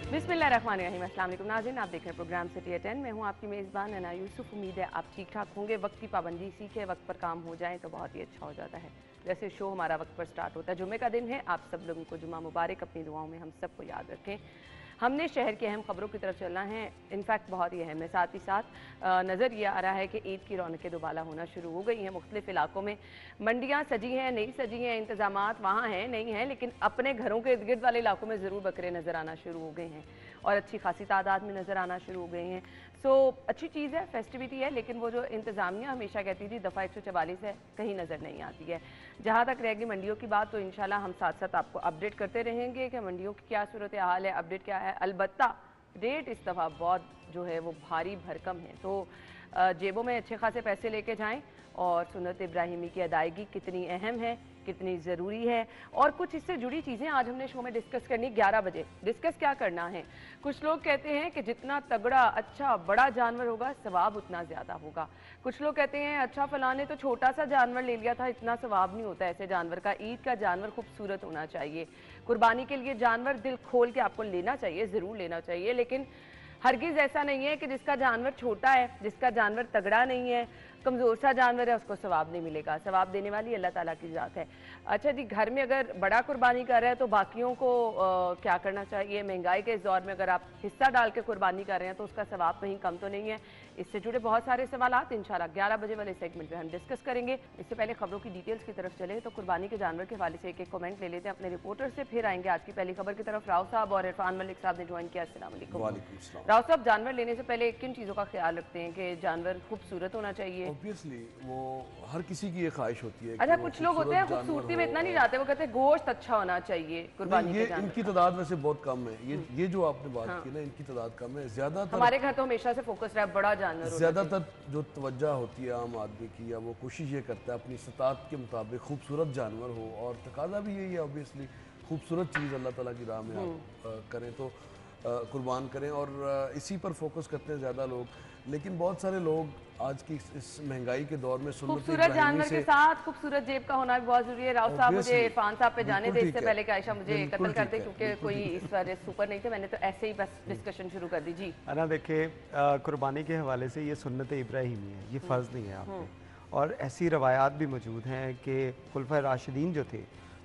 बिस्मिल्लाहिर्रहमानिर्रहीम। अस्सलाम वालेकुम नाज़रीन, आप देख रहे हैं प्रोग्राम सिटी एट 10। मैं हूं आपकी मेज़बान अना यूसुफ। उम्मीद है आप ठीक ठाक होंगे। वक्त की पाबंदी सीखे, वक्त पर काम हो जाए तो बहुत ही अच्छा हो जाता है। जैसे शो हमारा वक्त पर स्टार्ट होता है, जुम्मे का दिन है, आप सब लोगों को जुम्मा मुबारक। अपनी दुआओं में हम सबको याद रखें। हमने शहर की अहम खबरों की तरफ चलना है, इनफैक्ट बहुत ही अहम है। साथ ही साथ नज़र ये आ रहा है कि ईद की रौनकें दोबारा होना शुरू हो गई हैं। मुख्तलिफ इलाकों में मंडियाँ सजी हैं, नहीं सजी हैं, इंतजामात वहाँ हैं नहीं हैं, लेकिन अपने घरों के इर्द गिर्द वाले इलाकों में ज़रूर बकरे नज़र आना शुरू हो गए हैं और अच्छी खासी तादाद में नज़र आना शुरू हो गए हैं। सो अच्छी चीज़ है, फेस्टिविटी है, लेकिन वो जो इंतज़ामिया हमेशा कहती थी दफ़ा 144 है, कहीं नज़र नहीं आती है। जहाँ तक रहेगी मंडियों की बात, तो इंशाल्लाह हम साथ साथ आपको अपडेट करते रहेंगे कि मंडियों की क्या सूरत हाल है, अपडेट क्या है। अलबत्ता रेट इस दफ़ा बहुत जो है वो भारी भरकम है, तो जेबों में अच्छे खासे पैसे लेके जाएं। और सुन्नत इब्राहिमी की अदायगी कितनी अहम है, कितनी ज़रूरी है, और कुछ इससे जुड़ी चीज़ें आज हमने शो में डिस्कस करनी। 11 बजे डिस्कस क्या करना है। कुछ लोग कहते हैं कि जितना तगड़ा अच्छा बड़ा जानवर होगा सवाब उतना ज़्यादा होगा। कुछ लोग कहते हैं अच्छा फलां ने तो छोटा सा जानवर ले लिया था, इतना सवाब नहीं होता ऐसे जानवर का। ईद का जानवर खूबसूरत होना चाहिए। कुर्बानी के लिए जानवर दिल खोल के आपको लेना चाहिए, ज़रूर लेना चाहिए, लेकिन हरगिज़ ऐसा नहीं है कि जिसका जानवर छोटा है, जिसका जानवर तगड़ा नहीं है, कमज़ोर सा जानवर है, उसको सवाब नहीं मिलेगा। सवाब देने वाली अल्लाह ताला की ज़ात है। अच्छा जी, घर में अगर बड़ा कुर्बानी कर रहे हैं तो बाकियों को क्या करना चाहिए? महंगाई के इस दौर में अगर आप हिस्सा डाल के कुर्बानी कर रहे हैं तो उसका सवाब कहीं कम तो नहीं है? इससे जुड़े बहुत सारे सवालात इंशाल्लाह 11 बजे वाले सेगमेंट में हम डिस्कस करेंगे। इससे पहले खबरों की डिटेल्स की तरफ चले तो कुर्बानी के जानवर के हवाले से एक एक कमेंट ले लेते हैं अपने रिपोर्टर से, फिर आएंगे आज की पहली खबर की तरफ। राव साहब और इरफान मलिक साहब ने ज्वाइन किया। अस्सलाम वालेकुम। राव साहब, जानवर लेने से पहले किन चीज़ों का ख्याल रखते हैं कि जानवर खूबसूरत होना चाहिए? ऑब्वियसली वो हर किसी की ये ख्वाहिश होती है। अच्छा, कुछ लोग होते हैं खूबसूरती में इतना नहीं जाते, वो कहते हैं गोश्त अच्छा होना चाहिए कुर्बानी के जानवर। इनकी तादाद वैसे बहुत कम है। ये जो आपने बात की ना, इनकी तादाद कम है। ज्यादातर हमारे घर तो हमेशा से फोकस रहा है बड़ा जानवर। ज्यादातर जो तवज्जो होती है आम आदमी की, या वो कोशिश ये करता है अपनी इस्तात के मुताबिक खूबसूरत जानवर हो, और तकाजा भी यही है ऑब्वियसली, खूबसूरत चीज़ अल्लाह ताला की राह में आप करें तो कुर्बान करें, और इसी पर फोकस करते हैं ज़्यादा लोग। लेकिन बहुत सारे लोग आज की इस महंगाई के दौर में खूबसूरत जानवर के साथ खूबसूरत जेब का होना भी बहुत जरूरी है। राव साहब, मुझे इरफान साहब पे जाने दे, इससे पहले कि आयशा मुझे कत्ल कर दे, क्योंकि कोई इस बार सुपर नहीं थे, मैंने तो ऐसे ही बस डिस्कशन शुरू कर दी। जी अना, देखिए कुर्बानी के हवाले से ये सुन्नत इब्राहिमी है, ये फ़र्ज़ नहीं है आप पे। और ऐसी रवायात भी मौजूद हैं कि खुलफा राशिदीन जो थे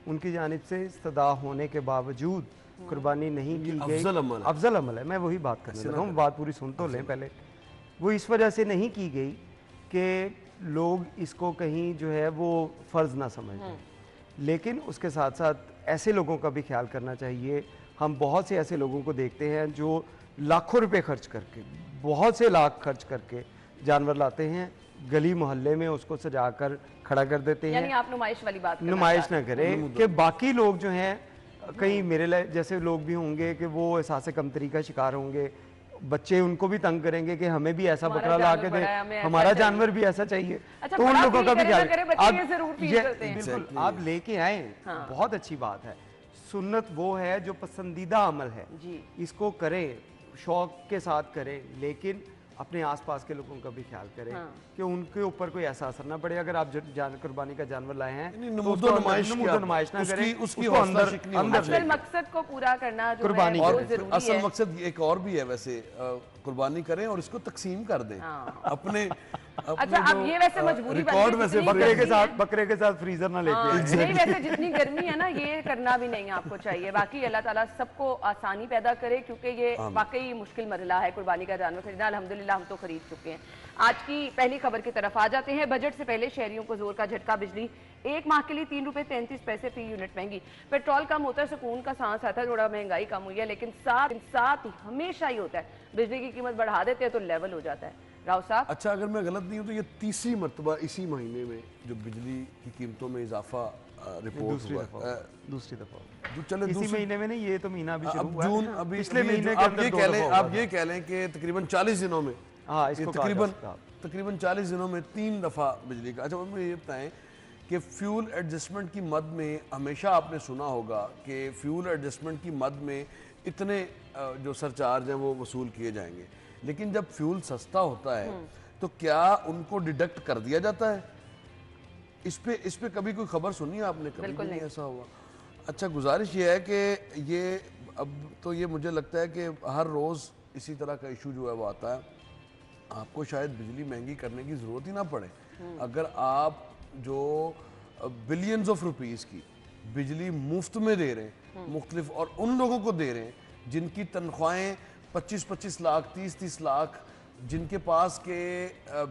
उनकी जानिब से इस्तदा होने के बावजूद कुर्बानी नहीं की गई। अफजल अमल है, मैं वही बात करने लगा हूँ, बात पूरी सुन तो लें पहले। वो इस वजह से नहीं की गई कि लोग इसको कहीं जो है वो फ़र्ज़ ना समझें, लेकिन उसके साथ साथ ऐसे लोगों का भी ख्याल करना चाहिए। हम बहुत से ऐसे लोगों को देखते हैं जो लाखों रुपए खर्च करके, बहुत से लाख खर्च करके जानवर लाते हैं, गली मोहल्ले में उसको सजाकर खड़ा कर देते हैं। यानी आप नुमाइश वाली बात नुमाइश ना करें कि बाकी लोग जो हैं, कहीं मेरे जैसे लोग भी होंगे कि वो एहसास कमतरी का शिकार होंगे, बच्चे उनको भी तंग करेंगे कि हमें भी ऐसा बकरा ला के दे, हमारा जानवर भी ऐसा चाहिए। अच्छा, तो उन लोगों का भी ख्याल बिल्कुल आप लेके आए, बहुत अच्छी बात है। सुन्नत वो है जो पसंदीदा अमल है, इसको करें, शौक के साथ करें, लेकिन अपने आसपास के लोगों का भी ख्याल करें कि उनके ऊपर कोई ऐसा असर ना पड़े। अगर आप कुर्बानी का जानवर लाए हैं तो नुमाइश ना करें, उसको अंदर मकसद को पूरा करना कुर्बानी। असल मकसद एक और भी है वैसे, कुर्बानी करें और इसको तकसीम कर दें अपने। अच्छा, अब ये वैसे मजबूरी रिकॉर्ड में से बकरे के साथ फ्रीजर ना लेके नहीं, वैसे जितनी गर्मी है ना, ये करना भी नहीं आपको चाहिए। बाकी अल्लाह ताला सबको आसानी पैदा करे, क्योंकि ये वाकई मुश्किल मरला है कुर्बानी का जानवर खरीदना। अल्हम्दुलिल्लाह हम तो खरीद चुके हैं। आज की पहली खबर की तरफ आ जाते हैं। बजट से पहले शहरियों को जोर का झटका। बिजली एक माह के लिए 3 रुपए 33 पैसे फी यूनिट महंगी। पेट्रोल कम होता है, सुकून का सांस आता है, थोड़ा महंगाई कम हुई है, लेकिन साथ ही हमेशा ही होता है बिजली की कीमत बढ़ा देते हैं तो लेवल हो जाता है। राव साहब, अच्छा, अगर मैं गलत नहीं हूँ तो ये तीसरी मरतबा इसी महीने में जो बिजली की कीमतों में इजाफा रिपोर्ट हुआ, दूसरी दफा चले इसी महीने में नहीं, ये तो महीना भी शुरू हुआ, जून अभी पिछले महीने आप ये कह लें कि तकरीबन 40 दिनों में, तकरीबन 40 दिनों में 3 दफ़ा बिजली का। अच्छा, मुझे ये बताएं कि फ्यूल एडजस्टमेंट की मद में, हमेशा आपने सुना होगा कि फ्यूल एडजस्टमेंट की मद में इतने जो सरचार्ज हैं वो वसूल किए जाएंगे, लेकिन जब फ्यूल सस्ता होता है तो क्या उनको डिडक्ट कर दिया जाता है? इस पे कभी कोई खबर सुनी है आपने? कभी नहीं ऐसा हुआ। अच्छा, गुजारिश ये है कि ये اب تو یہ مجھے لگتا ہے کہ ہر روز اسی طرح کا ایشو جو ہے وہ آتا ہے. آپ کو شاید بجلی مہنگی کرنے کی ضرورت ہی نہ پڑے. اگر آپ جو بلینز آف روپیز کی بجلی مفت میں دے رہے ہیں مختلف، اور ان لوگوں کو دے رہے ہیں جن کی تنخواہیں 25-25 لاکھ 30-30 لاکھ، جن کے پاس کے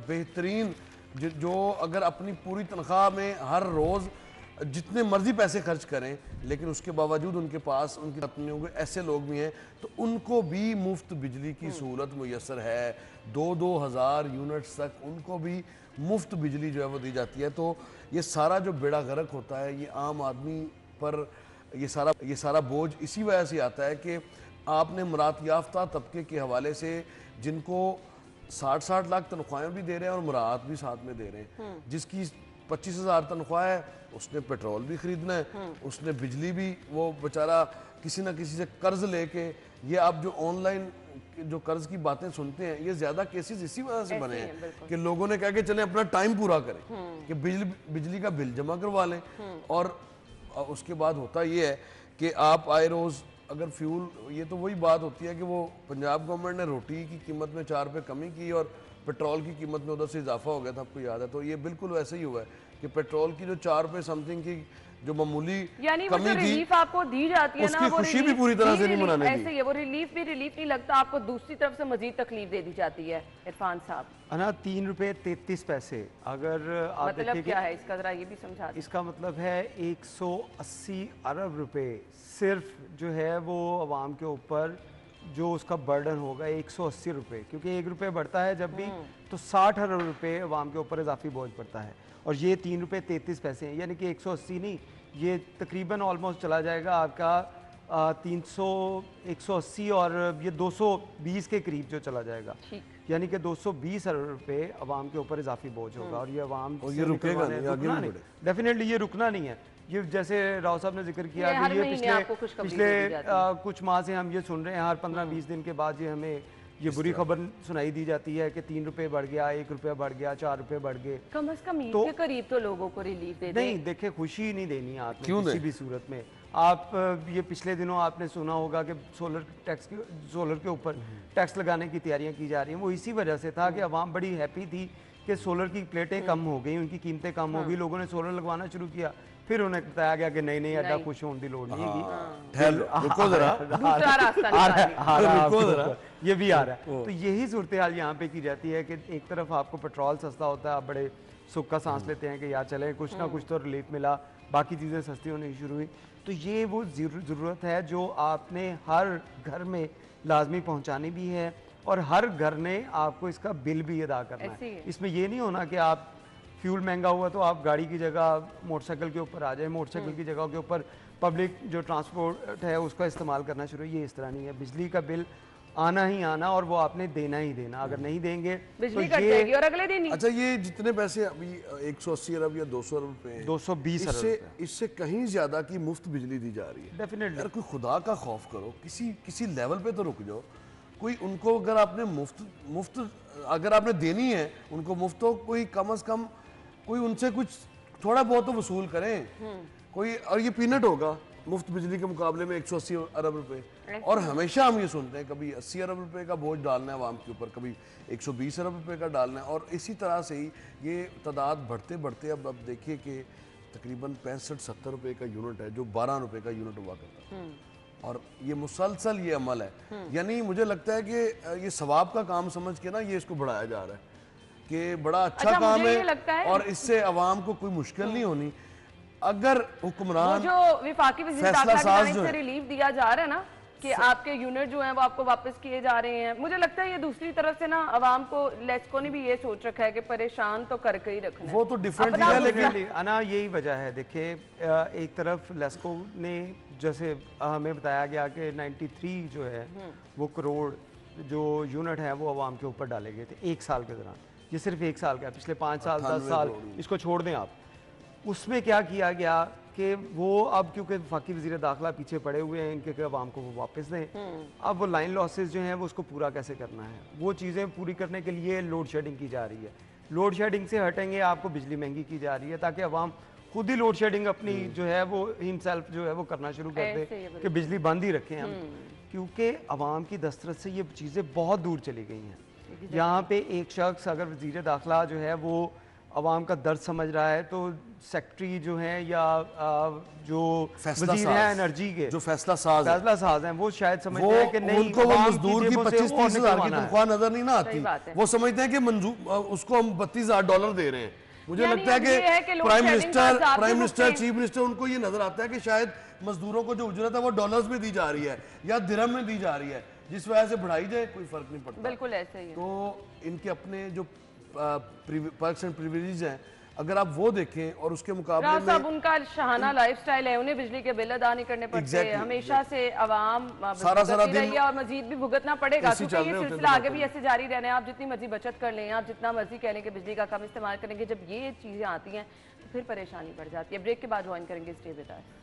بہترین جو اگر اپنی پوری تنخواہ میں ہر روز جتنے مرضی پیسے خرچ کریں لیکن اس کے باوجود ان کے پاس ان کی پتنیوں کے ایسے لوگ بھی ہیں، تو ان کو بھی مفت بجلی کی سہولت میسر ہے. 2,000 یونٹس تک ان کو بھی مفت بجلی جو ہے وہ دی جاتی ہے. تو یہ سارا جو بیڑا غرق ہوتا ہے یہ عام آدمی پر یہ سارا بوجھ اسی وجہ سے آتا ہے کہ آپ نے مراعات یافتہ طبقے کے حوالے سے جن کو 60 لاکھ تنخواہیں بھی دے رہے ہیں اور مراعات بھی ساتھ میں دے رہے ہیں. جس کی 25,000 تنخواہ ہے اس نے پیٹرول بھی خریدنا ہے، اس نے بجلی بھی، وہ بیچارہ کسی نہ کسی سے قرض لے کے. یہ آپ جو آن لائن جو قرض کی باتیں سنتے ہیں یہ زیادہ کیسز اسی وجہ سے بنے ہیں کہ لوگوں نے کہا کہ چلیں اپنا ٹائم پورا کریں کہ بجلی کا بل جمع کروا لیں. اور اس کے بعد ہوتا یہ ہے کہ آپ آئے روز اگر فیول، یہ تو وہی بات ہوتی ہے کہ وہ پنجاب گورنمنٹ نے روٹی کی قیمت میں 4 روپے کمی کی اور پیٹرول کی قیمت میں ادھر سے اضافہ ہو گیا تھا، آپ کو یاد ہے. تو یہ بالکل ویسے ہی ہوا ہے کہ پیٹرول کی جو 4 روپے سم تھنگ کی جو معمولی یعنی وہ جو ریلیف آپ کو دی جاتی ہے اس نا، کی وہ خوشی بھی پوری طرح سے نہیں منانے ایسے ہی ہے، وہ ریلیف بھی ریلیف نہیں لگتا، آپ کو دوسری طرف سے مزید تکلیف دے دی جاتی ہے. عرفان صاحب انا 3 روپے 33 پیسے اگر آپ مطلب کیا ہے اس کا ذرا یہ بھی سمجھا دیں. اس کا مطلب ہے 180 ارب روپے صرف جو ہے وہ عوام کے اوپر جو اس کا برڈن ہوگا 180 روپے، کیونکہ 1 روپے بڑھتا ہے جب بھی تو 60 ارب روپے عوام کے اوپر اضافی بوجھ پڑتا ہے. اور یہ 3 روپے 33 پیسے ہیں، یعنی کہ 180 نہیں، یہ تقریباً آلموسٹ چلا جائے گا آپ کا 180 اور یہ 220 کے قریب جو چلا جائے گا، یعنی کہ 220 ارب روپے عوام کے اوپر اضافی بوجھ ہوگا. اور یہ عوام یہ رکے گا نہیں، ڈیفینیٹلی یہ رکنا نہیں ہے. یہ جیسے راؤ صاحب نے ذکر کیا کہ یہ پچھلے کچھ ماہ سے ہم یہ سن رہے ہیں، ہر 15-20 دن کے بعد یہ ہمیں یہ بری خبر سنائی دی جاتی ہے کہ 3 روپے بڑھ گیا، 1 روپے بڑھ گیا، 4 روپے بڑھ گئے. کم از کم عید کے قریب تو لوگوں کو ریلیف دے دیں. نہیں دیکھیں، خوشی نہیں دینی آپ نے کسی بھی صورت میں. آپ یہ پچھلے دنوں آپ نے سنا ہوگا کہ سولر کے اوپر ٹیکس لگانے کی تیاریاں کی جا رہی ہیں. وہ اسی وجہ سے تھا کہ عوام بڑی ہیپی تھی کہ سولر کی پلیٹیں کم ہو گئی، ان کی قیمتیں کم ہو گئی، لوگوں نے سولر لگوانا شروع کیا. پھر انہیں بتایا گیا کہ نہیں ایڈا خوش ہونے کی لوڑ نہیں ہے، یہ بھی آ رہا ہے. تو یہی صورتحال یہاں پہ کی جاتی ہے کہ ایک طرف آپ کو پیٹرول سستا ہوتا ہے، آپ بڑے سکھ کا سانس لیتے ہیں کہ یار چلیں کچھ نہ کچھ تو ریلیف ملا، باقی چیزیں سستی ہونی شروع ہوئی. تو یہ وہ ضرورت ہے جو آپ نے ہر گھر میں لازمی پہنچانی بھی ہے، اور ہر گھر نے آپ کو اس کا بل بھی ادا کرنا ہے. اس میں یہ نہیں ہونا کہ آپ فیول مہنگا ہوا تو آپ گاڑی کی جگہ موٹر سائیکل کے اوپر آ جائیں، موٹر سائیکل کی جگہ کے اوپر پبلک جو ٹرانسپورٹ ہے اس کا استعمال کرنا شروع. یہ اس طرح نہیں ہے، بجلی کا بل آنا ہی آنا اور وہ آپ نے دینا ہی دینا. اگر نہیں دیں گے بجلی کٹ جائے گی اور اگلے دن. اچھا، یہ جتنے پیسے ابھی 180 ارب یا 200 ارب روپے 220 اس سے کہیں زیادہ کی مفت بجلی دی جا رہی ہے. ڈیفینیٹلی اگر کوئی خدا کا خوف کرو، کسی لیول پہ تو رک جاؤ. کوئی ان کو اگر آپ نے مفت اگر آپ نے دینی ہے ان کو مفت، تو کوئی کم از کم کوئی ان سے کچھ تھوڑا بہت تو وصول کریں کوئی. اور یہ پینٹ ہوگا مفت بجلی کے مقابلے میں 180 ارب روپے. اور ہمیشہ ہم یہ سنتے ہیں کبھی 80 ارب روپے کا بوجھ ڈالنا ہے عوام کے اوپر، کبھی 120 ارب روپے کا ڈالنا ہے. اور اسی طرح سے ہی یہ تعداد بڑھتے بڑھتے اب دیکھیے کہ تقریباً 65-70 روپے کا یونٹ ہے جو 12 روپے کا یونٹ ہوا کرتا ہے. اور یہ مسلسل یہ عمل ہے. یعنی مجھے لگتا ہے کہ یہ ثواب کا کام سمجھ کے نا یہ اس کو بڑھایا جا رہا ہے کہ بڑا اچھا کام ہے اور اس سے عوام کو کوئی مشکل نہیں ہونی. اگر حکمران جو وفاقی وزیر داخلہ کی جانب سے ریلیف دیا جا رہا ہے نا کہ آپ کے یونٹ جو ہیں وہ آپ کو واپس کیے جا رہے ہیں، مجھے لگتا ہے یہ دوسری طرف سے نا عوام کو لیسکو نے بھی یہ سوچ رکھا ہے کہ پریشان تو کر کے ہی رکھنا ہے. وہ تو ڈیفرنٹ ہے لیکن انا یہی وجہ ہے. دیکھیں ایک طرف لیسکو نے جیسے ہمیں بتایا گیا کہ 93 جو ہے وہ کروڑ جو یونٹ ہیں وہ عوام کے اوپر ڈالے گئے تھے 1 سال کے دوران. یہ صرف 1 سال کا ہے، پچھلے 5 سال 10 سال اس کو چھوڑ دیں آپ. اس میں کیا کیا گیا کہ وہ اب کیونکہ وفاقی وزیر داخلہ پیچھے پڑے ہوئے ہیں ان کے عوام کو وہ واپس دیں. اب وہ لائن لاسز جو ہیں وہ اس کو پورا کیسے کرنا ہے، وہ چیزیں پوری کرنے کے لیے لوڈ شیڈنگ کی جا رہی ہے. لوڈ شیڈنگ سے ہٹیں گے، آپ کو بجلی مہنگی کی جا رہی ہے تاکہ عوام خود ہی لوڈ شیڈنگ اپنی جو ہے وہ ہمسیلف جو ہے وہ کرنا شروع کر دے کہ بجلی بند ہی رکھیں ہم، کیونکہ عوام کی دسترس سے یہ چیزیں بہت دور چلی گئی ہیں. یہاں پہ ایک شخص اگر وزیر داخلہ جو ہے وہ عوام کا درد سمجھ رہا ہے تو سیکٹری جو ہیں یا جو وزیر ہیں انرجی کے جو فیصلہ ساز ہیں وہ شاید سمجھتے ہیں کہ نہیں ان کو وہ مزدور کی 25-30 ہزار کی تنخواہ نظر نہیں نہ آتی، وہ سمجھتے ہیں کہ اس کو ہم $32,000 دے رہے ہیں. مجھے لگتا ہے کہ پرائم منسٹر چیف منسٹر ان کو یہ نظر آتا ہے کہ شاید مزدوروں کو جو اجرت ہے وہ ڈالرز میں دی جا رہی ہے یا درہم میں دی جا رہی ہے، جس وجہ سے بڑھائی جائے کوئی فرق نہیں پڑتا. بالکل ایسے ہی ہے. تو ان کے اپنے جو پرکس اینڈ پریویلیجز ہیں اگر آپ وہ دیکھیں اور اس کے مقابلے میں صاحب ان کا شاہانہ لائف سٹائل ہے، انہیں بجلی کے بل ادا نہیں کرنے پڑتے، ہمیشہ سے عوام سارا دن اور مزید بھی بھگتنا پڑے گا کیونکہ یہ سلسلہ آگے بھی ایسے جاری رہنا ہے. آپ جتنی مرضی بچت کر لیں، آپ جتنا مرضی کہہ لیں کہ بجلی کا کم استعمال کریں گے، جب یہ چیزیں آتی ہیں تو پھر پریشانی بڑھ جاتی ہے. بریک کے بعد جوائن کریں گے، stay with us.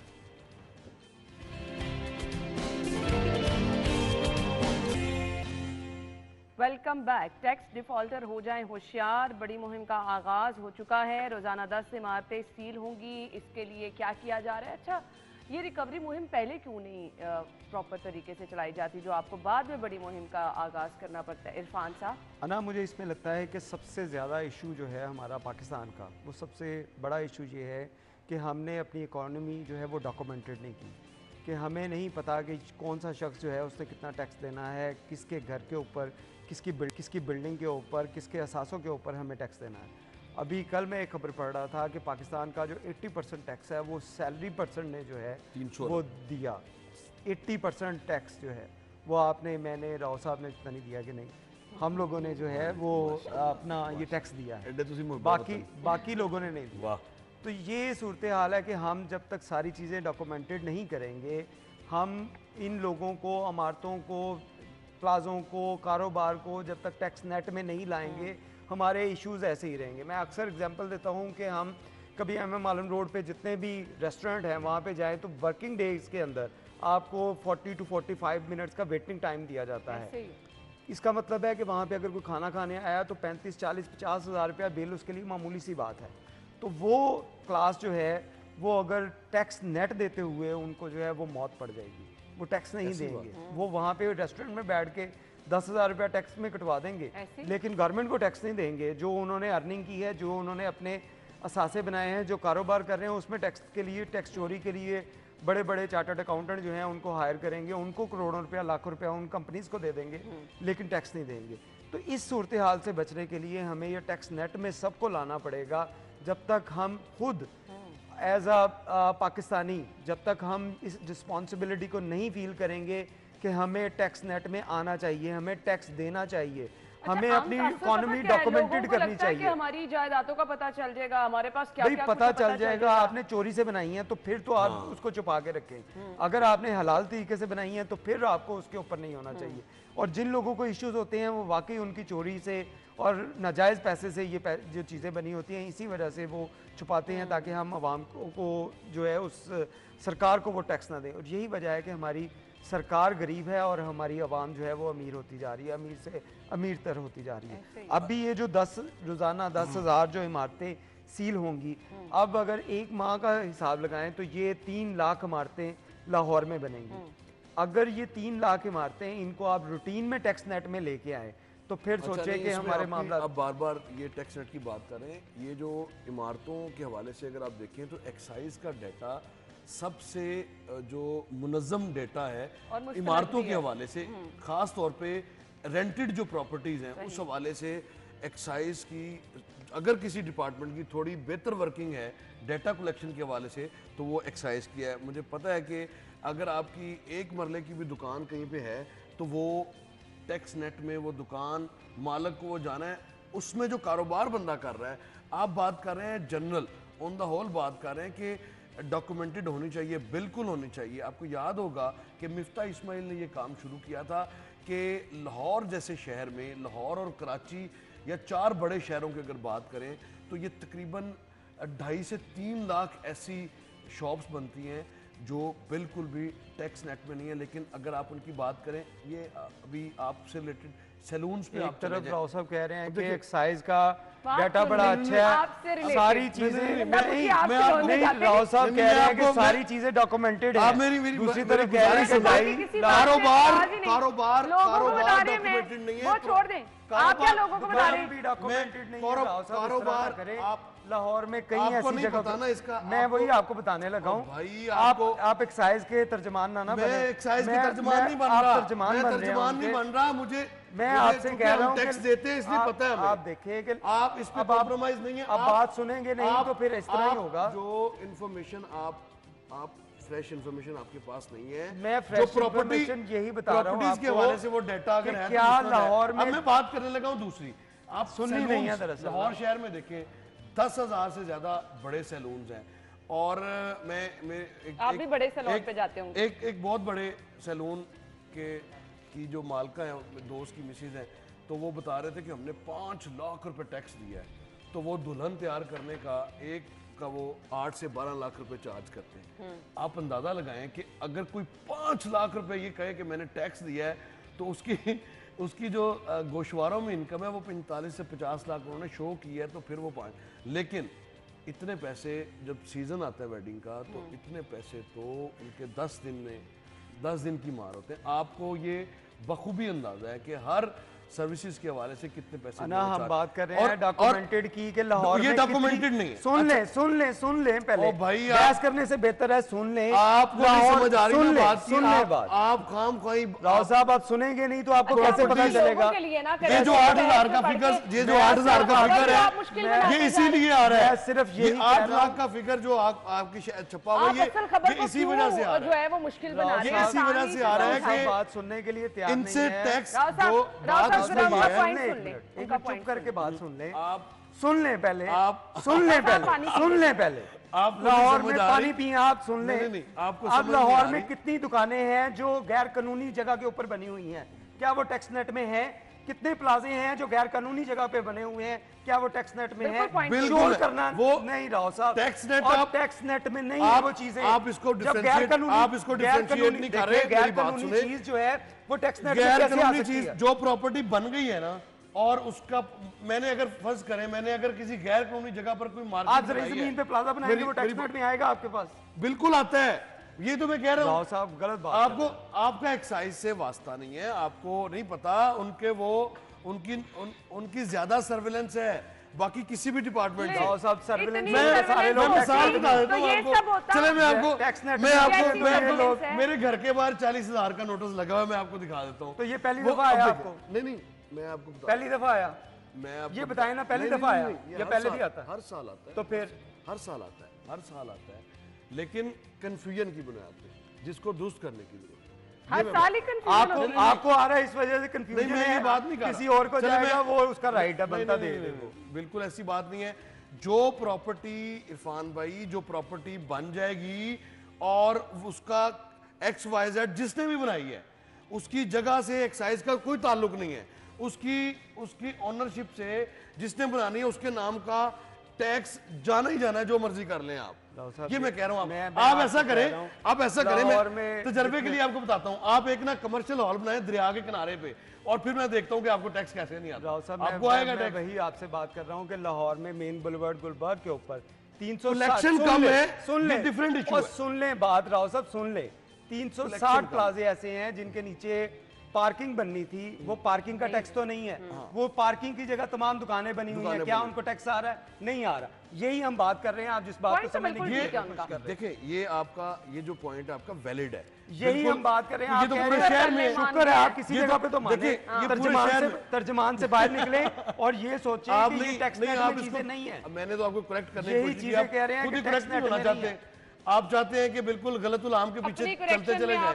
Welcome back. Tax defaulter ہو جائیں ہوشیار، بڑی مہم کا آغاز ہو چکا ہے. روزانہ 10 عمارتیں سیل ہوں گی. اس کے لیے کیا کیا جا رہا ہے؟ اچھا یہ ریکوری مہم پہلے کیوں نہیں پراپر طریقے سے چلائی جاتی جو آپ کو بعد میں بڑی مہم کا آغاز کرنا پڑتا ہے؟ عرفان صاحب. انا مجھے اس میں لگتا ہے کہ سب سے زیادہ ایشو جو ہے ہمارا پاکستان کا، وہ سب سے بڑا ایشو یہ ہے کہ ہم نے اپنی اکانومی جو ہے وہ ڈاکومنٹڈ نہیں کی، کہ ہمیں نہیں پتا کہ کون سا شخص جو ہے اس نے کتنا ٹیکس دینا ہے، کس کے گھر کے اوپر، کس کی بلڈنگ کے اوپر، کس کے اثاثوں کے اوپر ہمیں ٹیکس دینا ہے. ابھی کل میں ایک خبر پڑھ رہا تھا کہ پاکستان کا جو 80% ٹیکس ہے وہ سیلری پرسن نے جو ہے وہ دیا. 80% ٹیکس جو ہے وہ آپ نے، میں نے، راؤ صاحب نے اتنا نہیں دیا کہ نہیں، ہم لوگوں نے جو ہے وہ اپنا یہ ٹیکس دیا ہے، باقی لوگوں نے نہیں دیا. تو یہ صورتحال ہے کہ ہم جب تک ساری چیزیں ڈاکومنٹڈ نہیں کریں گے، ہم ان لوگوں کو، عمارتوں کو، پلازوں کو، کاروبار کو جب تک ٹیکس نیٹ میں نہیں لائیں گے، ہمارے ایشوز ایسے ہی رہیں گے. میں اکثر اگزامپل دیتا ہوں کہ ہم کبھی ایم عالم روڈ پہ جتنے بھی ریسٹورنٹ ہیں وہاں پہ جائیں تو ورکنگ ڈیز کے اندر آپ کو 40 to 45 منٹس کا ویٹنگ ٹائم دیا جاتا ہے. اس کا مطلب ہے کہ وہاں پہ اگر کوئی کھانا کھانے آیا تو 35, 40, 50 ہزار روپیہ بل اس کے لیے معمولی سی بات ہے. تو وہ کلاس جو ہے وہ اگر ٹیکس نیٹ دیتے ہوئے ان کو جو ہے وہ موت پڑ جائے گی، وہ ٹیکس نہیں دیں گے. وہ وہاں پہ ریسٹورنٹ میں بیٹھ کے 10,000 روپیہ ٹیکس میں کٹوا دیں گے لیکن گورنمنٹ کو ٹیکس نہیں دیں گے. جو انہوں نے ارننگ کی ہے، جو انہوں نے اپنے اثاثے بنائے ہیں، جو کاروبار کر رہے ہیں، اس میں ٹیکس کے لیے، ٹیکس چوری کے لیے بڑے بڑے چارٹرڈ اکاؤنٹنٹ جو ہیں ان کو ہائر کریں گے، ان کو کروڑوں روپیہ، لاکھوں روپیہ ان کمپنیز کو دے دیں گے لیکن ٹیکس نہیں دیں گے. تو اس صورتحال سے بچنے کے لیے ہمیں یہ ٹیکس نیٹ میں سب کو لانا پڑے گا. جب تک ہم خود ایز اے پاکستانی، جب تک ہم اس رسپانسبلٹی کو نہیں فیل کریں گے کہ ہمیں ٹیکس نیٹ میں آنا چاہیے، ہمیں ٹیکس دینا چاہیے، ہمیں اپنی اکانومی ڈاکومنٹڈ کرنی چاہیے. ہماری جائیدادوں کا پتہ چل جائے گا، ہمارے پاس کیا کیا پتہ چل جائے گا. آپ نے چوری سے بنائی ہیں تو پھر تو آپ اس کو چھپا کے رکھیں. اگر آپ نے حلال طریقے سے بنائی ہیں تو پھر آپ کو اس کے اوپر نہیں ہونا چاہیے. اور جن لوگوں کو ایشوز ہوتے ہیں وہ واقعی ان کی چوری سے اور ناجائز پیسے سے یہ جو چیزیں بنی ہوتی ہیں اسی وجہ سے وہ چھپاتے ہیں تاکہ ہم عوام کو جو ہے اس سرکار کو وہ ٹیکس نہ دیں. اور یہی وجہ ہے کہ ہماری سرکار غریب ہے اور ہماری عوام جو ہے وہ امیر ہوتی جا رہی ہے، امیر سے امیر تر ہوتی جا رہی ہے. اب بھی یہ جو روزانہ 10,000 جو عمارتیں سیل ہوں گی، اب اگر ایک ماہ کا حساب لگائیں تو یہ 3 لاکھ عمارتیں لاہور میں بنیں گی. اگر یہ 3 لاکھ عمارتیں ان کو آپ روٹین میں ٹیکس نیٹ میں لے کے آئیں تو پھر سوچیں کہ ہمارے معاملات. اب بار بار یہ ٹیکس نیٹ کی بات کر رہے ہیں، یہ جو عمارتوں کے حوالے سے اگر آپ دیکھیں تو ایکسائز کا ڈیٹا سب سے جو منظم ڈیٹا ہے عمارتوں کے حوالے سے، خاص طور پہ رینٹڈ جو پراپرٹیز ہیں اس حوالے سے ایکسائز کی اگر کسی ڈپارٹمنٹ کی تھوڑی بہتر ورکنگ ہے ڈیٹا کلیکشن کے حوالے سے تو وہ ایکسائز کیا ہے. مجھے پتہ ہے کہ اگر آپ کی ایک مرلے کی بھی دکان کہیں پہ ہے تو وہ ٹیکس نیٹ میں وہ دکان مالک کو وہ جانا ہے، اس میں جو کاروبار بندہ کر رہا ہے. آپ بات کر رہے ہیں جنرل آن دا ہول بات کر رہے ہیں کہ ڈاکومنٹڈ ہونی چاہیے، بالکل ہونی چاہیے. آپ کو یاد ہوگا کہ مفتاح اسماعیل نے یہ کام شروع کیا تھا کہ لاہور جیسے شہر میں، لاہور اور کراچی یا 4 بڑے شہروں کی اگر بات کریں تو یہ تقریباً 2.5 سے 3 لاکھ ایسی شاپس بنتی ہیں جو بالکل بھی ٹیکس نیٹ میں نہیں ہے. لیکن اگر آپ ان کی بات کریں, یہ ابھی آپ سے ریلیٹڈ سیلونز پہ ایک طرف راؤ صاحب کہہ رہے ہیں کہ ایکسائز کا ڈیٹا بڑا اچھا ہے, ساری چیزیں نہیں, راؤ صاحب کہہ رہے ہیں کہ ساری چیزیں ڈاکومنٹڈ ہیں, دوسری طرف کہہ رہے ہیں کہ بھائی کاروبار ڈاکومنٹڈ نہیں ہے. وہ چھوڑ دیں, آپ کیا لوگوں کو بتا رہے ہیں ڈاکومنٹڈ نہیں ہے. راؤ صاحب اس طرح کریں, لاہور میں کئی ایسی جگہ, میں وہی آپ کو بتانے لگا ہوں, آپ ایکسائز کے ترجمان نہ بنیں. میں ایکسائز کے ترجمان نہیں بن رہا, میں ترجمان نہیں بن رہا. مجھے میں آپ سے کہہ رہا ہوں ٹیکس دیتے ہیں اس لیے پتہ ہے ہمیں. آپ دیکھیں کہ آپ اس پہ کمپرومائز نہیں ہے. اب بات سنیں گے نہیں تو پھر اس طرح ہی ہوگا. جو انفارمیشن آپ فریش انفارمیشن آپ کے پاس نہیں ہے, میں فریش انفارمیشن یہی بتا رہا ہوں آپ کے حوالے سے وہ ڈیٹا اگر ہے کیا لاہور میں, اب میں بات کرنے لگا ہوں دوسری. آپ سننی نہیں ہے دراصل. لاہور شہر میں دیکھیں 10,000 سے زیادہ بڑے سیلونز ہیں, اور میں آپ بھی بڑے سیلون پہ جاتے ہوں. ایک بہت بڑے سیلون کی جو مالکہ ہیں, دوست کی مسز ہیں, تو وہ بتا رہے تھے کہ ہم نے 5 لاکھ روپے ٹیکس دیا ہے. تو وہ دلہن تیار کرنے کا ایک کا وہ 8 سے 12 لاکھ روپے چارج کرتے ہیں. آپ اندازہ لگائیں کہ اگر کوئی 5 لاکھ روپے یہ کہے کہ میں نے ٹیکس دیا ہے, تو اس کی جو گوشواروں میں انکم ہے وہ 45 سے 50 لاکھ انہوں نے شو کی ہے, تو پھر وہ لیکن اتنے پیسے جب سیزن آتا ہے ویڈنگ کا, تو اتنے پیسے تو ان کے 10 دن کی مار ہوتے ہیں. آپ کو یہ بخوبی اندازہ ہے کہ ہر سروسز کے حوالے سے کتنے پیسے. ہم بات کر رہے ہیں ڈاکومنٹڈ کی کہ لاہور میں ڈاکومنٹڈ نہیں ہے. سن لیں پہلے, بحث کرنے سے بہتر ہے سن لیں. آپ کو نہیں سمجھ آ رہی ہے بات, آپ خام خواہی. راؤ صاحب آپ سنیں گے نہیں تو آپ کو کیسے پتہ چلے گا. یہ جو 8,000 کا فگر ہے, یہ اسی لیے آ رہا ہے. صرف یہ 8 لاکھ کا فگر جو آپ کی چھپا ہوا ہے, یہ اسی وجہ سے آ رہا ہے. جو ہے وہ مشکل بنا رہے ہیں, اسی وجہ سے آ رہا ہے کہ بات سننے کے لیے تیار نہیں ہے. ان سے ٹیکس جو بات اس میں ہے, چپ کر کے بات سن لیں. سن لیں پہلے, سن لیں پہلے. آپ لاہور میں پانی پئیں, آپ سن لیں. اب لاہور میں کتنی دکانیں ہیں جو غیر قانونی جگہ کے اوپر بنی ہوئی ہیں, کیا وہ ٹیکس نیٹ میں ہیں؟ کتنے پلازے ہیں جو غیر قانونی جگہ پہ بنے ہوئے ہیں, کیا وہ ٹیکس نیٹ میں ہیں؟ بالکل کرنا نہیں راؤ صاحب, ٹیکس نیٹ میں نہیں ہے وہ چیزیں. آپ اس کو ڈیفرنشیٹ نہیں کر رہے. غیر قانونی چیز جو ہے وہ ٹیکس نیٹ میں کیسے آ سکتی ہے؟ جو پراپرٹی بن گئی ہے نا, اور اس کا میں نے اگر فرض کریں, میں نے اگر کسی غیر قانونی جگہ پر کوئی مارکیٹ, آپ زرعی زمین پہ پلازا بنائیں گے, وہ ٹیکس نیٹ میں آئے گا آپ کے پاس. بالکل آتا ہے, یہ تو میں کہہ رہا ہوں. راؤ صاحب غلط بات. آپ کا ایکسائز سے واسطہ نہیں ہے, آپ کو نہیں پتا. ان کی زیادہ سرویلنس ہے, باقی کسی بھی ڈپارٹمنٹ سے. راؤ صاحب سرویلنس میں مثال بتا دیتا ہوں آپ کو. چلے میرے گھر کے باہر 40,000 کا نوٹس لگا ہوا ہے, میں آپ کو دکھا دیتا ہوں. تو یہ پہلی دفعہ آیا آپ کو؟ نہیں, میں آپ کو پہلی دفعہ آیا, یہ بتائیں نا, پہلی دفعہ آیا یا پہلے بھی آتا ہے؟ ہر سال آتا ہے. تو پھر ہر سال آتا ہے, لیکن کنفیوژن کی بنیاد پہ, جس کو درست کرنے کی ضرورت ہے. ہر سال ہی کنفیوژن آپ کو آ رہا ہے اس وجہ سے کنفیوژن ہے. یہ بات نہیں کر رہا, کسی اور کو جائے گا وہ اس کا رائٹ ہے, بنتا دے دے. بالکل ایسی بات نہیں ہے. جو پراپرٹی عرفان بھائی, جو پراپرٹی بن جائے گی اور اس کا XYZ جس نے بھی بنائی ہے, اس کی جگہ سے ایکسائز کا کوئی تعلق نہیں ہے. اس کی آنرشپ سے جس نے بنانی ہے اس کے نام کا ٹیکس جانا ہی جانا ہے, جو مرضی کر لیں آپ. یہ میں کہہ رہا ہوں, آپ ایسا کریں, میں تجربے کے لیے آپ کو بتاتا ہوں. آپ ایک نا کمرشل ہال بنائیں دریا کے کنارے پہ, اور پھر میں دیکھتا ہوں کہ آپ کو ٹیکس کیسے نہیں آتا. آپ کو آئے گا ٹیکس. وہی آپ سے بات کر رہا ہوں کہ لاہور میں مین بلیورڈ گلبرگ کے اوپر 360 کم ہے, سن لیں بات راؤ صاحب, سن لیں. 360 پلازے ایسے ہیں جن کے نیچے پارکنگ بننی تھی, وہ پارکنگ کا ٹیکس تو نہیں ہے. وہ پارکنگ کی جگہ تمام دکانیں بنی ہوئی ہیں, کیا ان کو ٹیکس آ رہا ہے؟ نہیں آ رہا. یہی ہم بات کر رہے ہیں, آپ جس بات کو سمجھنے کی کوشش کر رہے ہیں. دیکھیں, یہ آپ کا یہ جو پوائنٹ آپ کا ویلڈ ہے, یہی ہم بات کر رہے ہیں. آپ پورے شہر میں شکر ہے آپ کسی جگہ پہ تو مانیں, ترجمان سے باہر نکلیں اور یہ سوچیں کہ یہ ٹیکس نیٹ میں چیزیں نہیں ہیں. میں نے تو آپ کو کریکٹ کرنے کی کوشش کی, آپ خود ہی کریکٹ نہیں ہونا چاہتے. آپ چاہتے ہیں کہ بالکل غلط العام کے پیچھے چلتے چلے جائیں.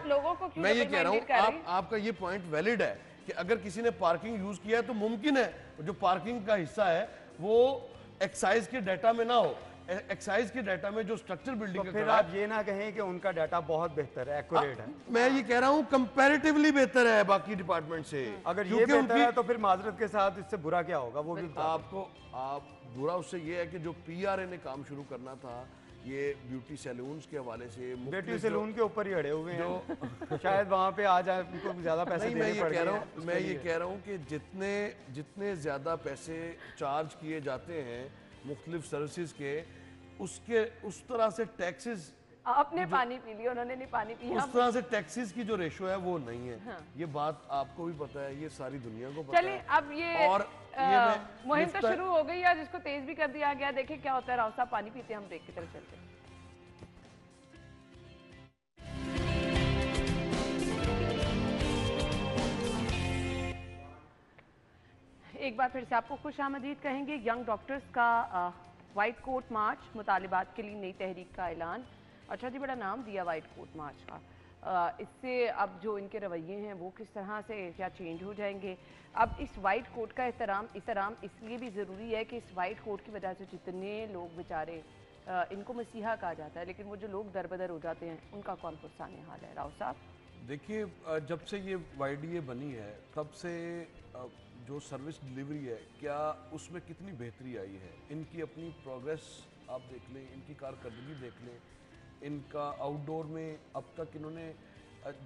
میں یہ کہہ رہا ہوں, آپ کا یہ پوائنٹ ویلڈ ہے کہ اگر کسی نے پارکنگ یوز کیا ہے تو ممکن ہے جو پارکنگ کا حصہ ہے وہ ایکسائز کے ڈیٹا میں نہ ہو. ایکسائز کے ڈیٹا میں جو سٹرکچر بلڈنگ کا, پھر آپ یہ نہ کہیں کہ ان کا ڈیٹا بہت بہتر ہے, ایکوریٹ ہے. میں یہ کہہ رہا ہوں کمپیریٹیولی بہتر ہے باقی ڈپارٹمنٹ سے. اگر یہ بہتر ہے تو پھر معذرت کے ساتھ اس سے برا کیا ہوگا؟ وہ بھی آپ برا اس سے یہ ہے کہ جو PRA نے کام شروع کرنا تھا, ये ब्यूटी सैलून्स के हवाले से, ब्यूटी सैलून के ऊपर ही अड़े हुए हैं शायद वहाँ पे आ जाए, उनको ज़्यादा पैसे नहीं, देने पड़ गए हैं। मैं ये कह रहा हूँ कि जितने ज़्यादा पैसे चार्ज किए जाते हैं मुख्तलिफ सर्विसेज के, उस तरह से टैक्सेस, आपने पानी पी लिया, उन्होंने नहीं पानी पिया। उस तरह से टैक्सेस की जो रेशो है वो नहीं है। हाँ। ये बात आपको भी पता है, ये सारी दुनिया को पता है। चलिए अब ये और मुहिम तो शुरू हो गई है, जिसको तेज भी कर दिया गया। देखिए क्या होता है। राव साहब पानी पीते हैं, हम ब्रेक की तरफ चलते हैं। एक बार फिर से आपको खुश आमदीद कहेंगे। यंग डॉक्टर्स का वाइट कोट मार्च, मुतालिबात के लिए नई तहरीक का ऐलान। अच्छा जी, बड़ा नाम दिया वाइट कोट मार्च का। इससे अब जो इनके रवैये हैं वो किस तरह से क्या चेंज हो जाएंगे। अब इस वाइट कोट का एहतराम इसलिए भी ज़रूरी है कि इस वाइट कोट की वजह से जितने लोग बेचारे, इनको मसीहा कहा जाता है, लेकिन वो जो लोग दरबदर हो जाते हैं उनका कौन पुरसाने हाल है। राव साहब, देखिए, जब से ये YDA बनी है तब से जो सर्विस डिलीवरी है, क्या उसमें कितनी बेहतरी आई है। इनकी अपनी प्रोग्रेस आप देख लें, इनकी कारकर्दगी देख लें, इनका आउटडोर में अब तक इन्होंने,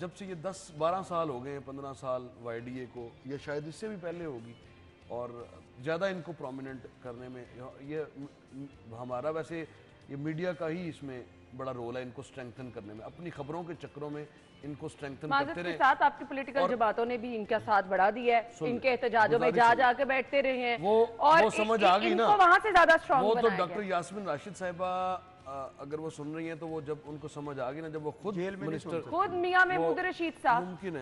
जब से ये 10-12 साल हो गए हैं, 15 साल YDA को, या शायद इससे भी पहले होगी, और ज़्यादा इनको प्रोमिनेंट करने में ये हमारा, वैसे ये मीडिया का ही इसमें बड़ा रोल है, इनको स्ट्रेंथन करने में, अपनी खबरों के चक्रों में इनको स्ट्रेंथन करते रहे। साथ आपकी पॉलिटिकल जमातों ने भी इनका साथ बढ़ा दिया है, इनके एहतजाजों में जा के बैठते रहे हैं, वो समझ आ गई ना, वहां से ज्यादा स्ट्रांग वो तो डॉक्टर यास्मीन राशिद साहिबा अगर वो सुन रही हैं तो वो जब उनको समझ आ गई ना, जब वो खुद मिनिस्टर, खुद मियां महमूद रशीद साहब, मुमकिन